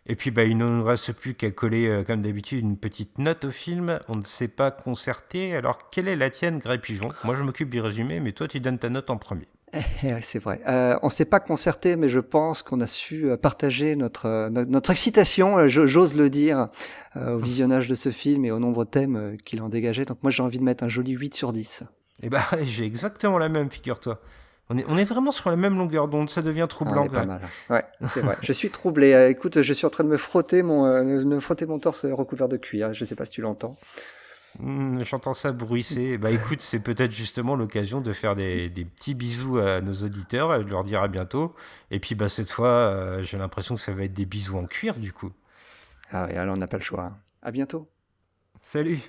S2: Et puis, il ne nous reste plus qu'à coller, comme d'habitude, une petite note au film. On ne s'est pas concerté. Alors, quelle est la tienne, Grey Pigeon ? Moi, je m'occupe du résumé, mais toi, tu donnes ta note en premier.
S3: C'est vrai. On ne s'est pas concerté, mais je pense qu'on a su partager notre excitation, j'ose le dire, au visionnage de ce film et au nombre de thèmes qu'il en dégageait. Donc moi, j'ai envie de mettre un joli 8 sur 10.
S2: Eh j'ai exactement la même, figure-toi. On est vraiment sur la même longueur d'onde, ça devient troublant.
S3: On est pas mal. Ouais, c'est vrai. Je suis troublé. Écoute, je suis en train de me frotter mon torse recouvert de cuir. Je sais pas si tu l'entends.
S2: J'entends ça bruisser. Écoute, c'est peut-être justement l'occasion de faire des petits bisous à nos auditeurs et de leur dire à bientôt. Et puis cette fois, j'ai l'impression que ça va être des bisous en cuir du coup.
S3: Ah oui, alors on n'a pas le choix. À bientôt.
S2: Salut.